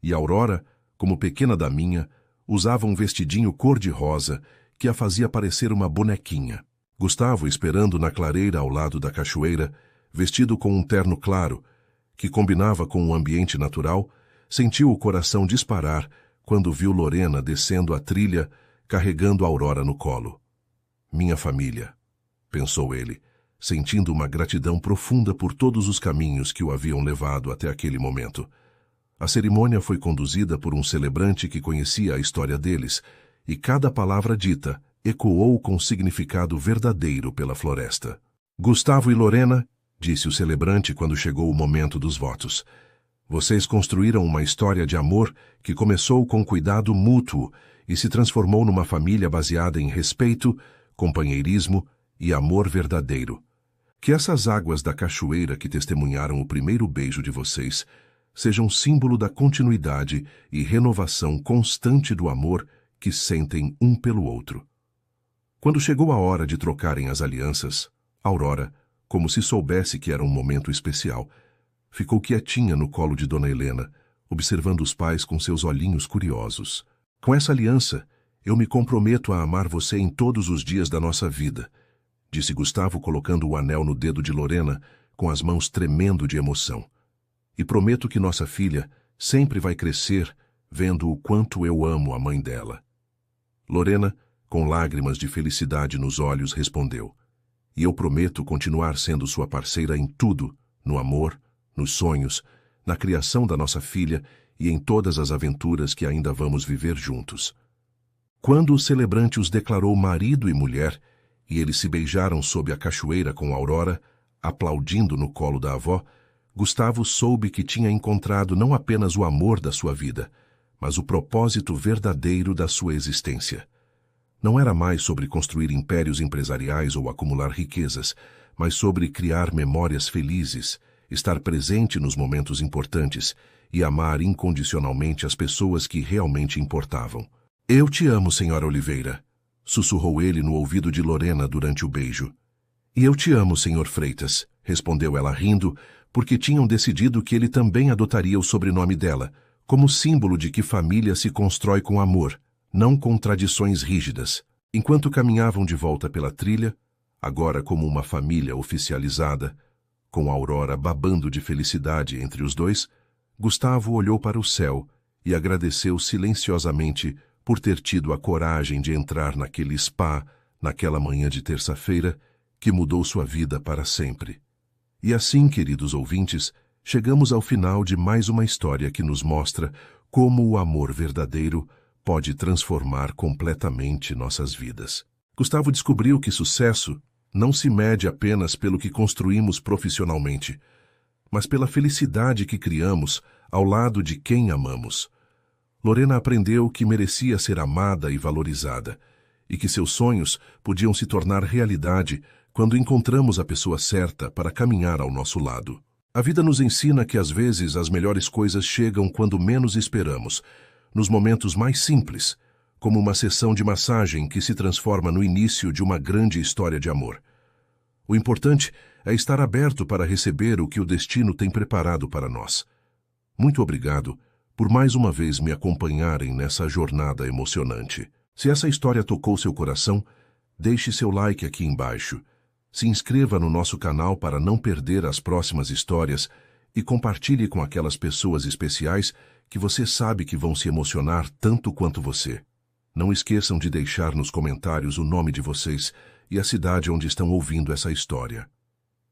e Aurora, como pequena daminha, usava um vestidinho cor-de-rosa que a fazia parecer uma bonequinha. Gustavo, esperando na clareira ao lado da cachoeira, vestido com um terno claro, que combinava com o ambiente natural, sentiu o coração disparar quando viu Lorena descendo a trilha, carregando Aurora no colo. Minha família, pensou ele, sentindo uma gratidão profunda por todos os caminhos que o haviam levado até aquele momento. A cerimônia foi conduzida por um celebrante que conhecia a história deles, e cada palavra dita ecoou com significado verdadeiro pela floresta. Gustavo e Lorena, disse o celebrante quando chegou o momento dos votos, vocês construíram uma história de amor que começou com cuidado mútuo e se transformou numa família baseada em respeito, companheirismo e amor verdadeiro. Que essas águas da cachoeira que testemunharam o primeiro beijo de vocês sejam símbolo da continuidade e renovação constante do amor que sentem um pelo outro. Quando chegou a hora de trocarem as alianças, Aurora, como se soubesse que era um momento especial, ficou quietinha no colo de Dona Helena, observando os pais com seus olhinhos curiosos. Com essa aliança, eu me comprometo a amar você em todos os dias da nossa vida, disse Gustavo colocando o anel no dedo de Lorena, com as mãos tremendo de emoção. E prometo que nossa filha sempre vai crescer vendo o quanto eu amo a mãe dela. Lorena, com lágrimas de felicidade nos olhos, respondeu: e eu prometo continuar sendo sua parceira em tudo, no amor, nos sonhos, na criação da nossa filha e em todas as aventuras que ainda vamos viver juntos. Quando o celebrante os declarou marido e mulher, e eles se beijaram sob a cachoeira com Aurora, aplaudindo no colo da avó, Gustavo soube que tinha encontrado não apenas o amor da sua vida, mas o propósito verdadeiro da sua existência. Não era mais sobre construir impérios empresariais ou acumular riquezas, mas sobre criar memórias felizes, estar presente nos momentos importantes e amar incondicionalmente as pessoas que realmente importavam. Eu te amo, senhora Oliveira, sussurrou ele no ouvido de Lorena durante o beijo. E eu te amo, senhor Freitas, respondeu ela rindo, porque tinham decidido que ele também adotaria o sobrenome dela, como símbolo de que família se constrói com amor, não com tradições rígidas. Enquanto caminhavam de volta pela trilha, agora como uma família oficializada, com Aurora babando de felicidade entre os dois, Gustavo olhou para o céu e agradeceu silenciosamente por ter tido a coragem de entrar naquele spa, naquela manhã de terça-feira, que mudou sua vida para sempre. E assim, queridos ouvintes, chegamos ao final de mais uma história que nos mostra como o amor verdadeiro pode transformar completamente nossas vidas. Gustavo descobriu que sucesso não se mede apenas pelo que construímos profissionalmente, mas pela felicidade que criamos ao lado de quem amamos. Lorena aprendeu que merecia ser amada e valorizada, e que seus sonhos podiam se tornar realidade quando encontramos a pessoa certa para caminhar ao nosso lado. A vida nos ensina que às vezes as melhores coisas chegam quando menos esperamos, nos momentos mais simples, como uma sessão de massagem que se transforma no início de uma grande história de amor. O importante é estar aberto para receber o que o destino tem preparado para nós. Muito obrigado por mais uma vez me acompanharem nessa jornada emocionante. Se essa história tocou seu coração, deixe seu like aqui embaixo. Se inscreva no nosso canal para não perder as próximas histórias e compartilhe com aquelas pessoas especiais que você sabe que vão se emocionar tanto quanto você. Não esqueçam de deixar nos comentários o nome de vocês e a cidade onde estão ouvindo essa história.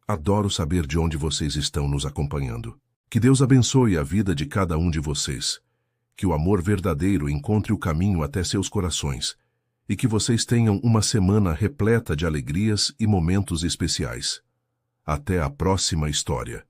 Adoro saber de onde vocês estão nos acompanhando. Que Deus abençoe a vida de cada um de vocês. Que o amor verdadeiro encontre o caminho até seus corações. E que vocês tenham uma semana repleta de alegrias e momentos especiais. Até a próxima história.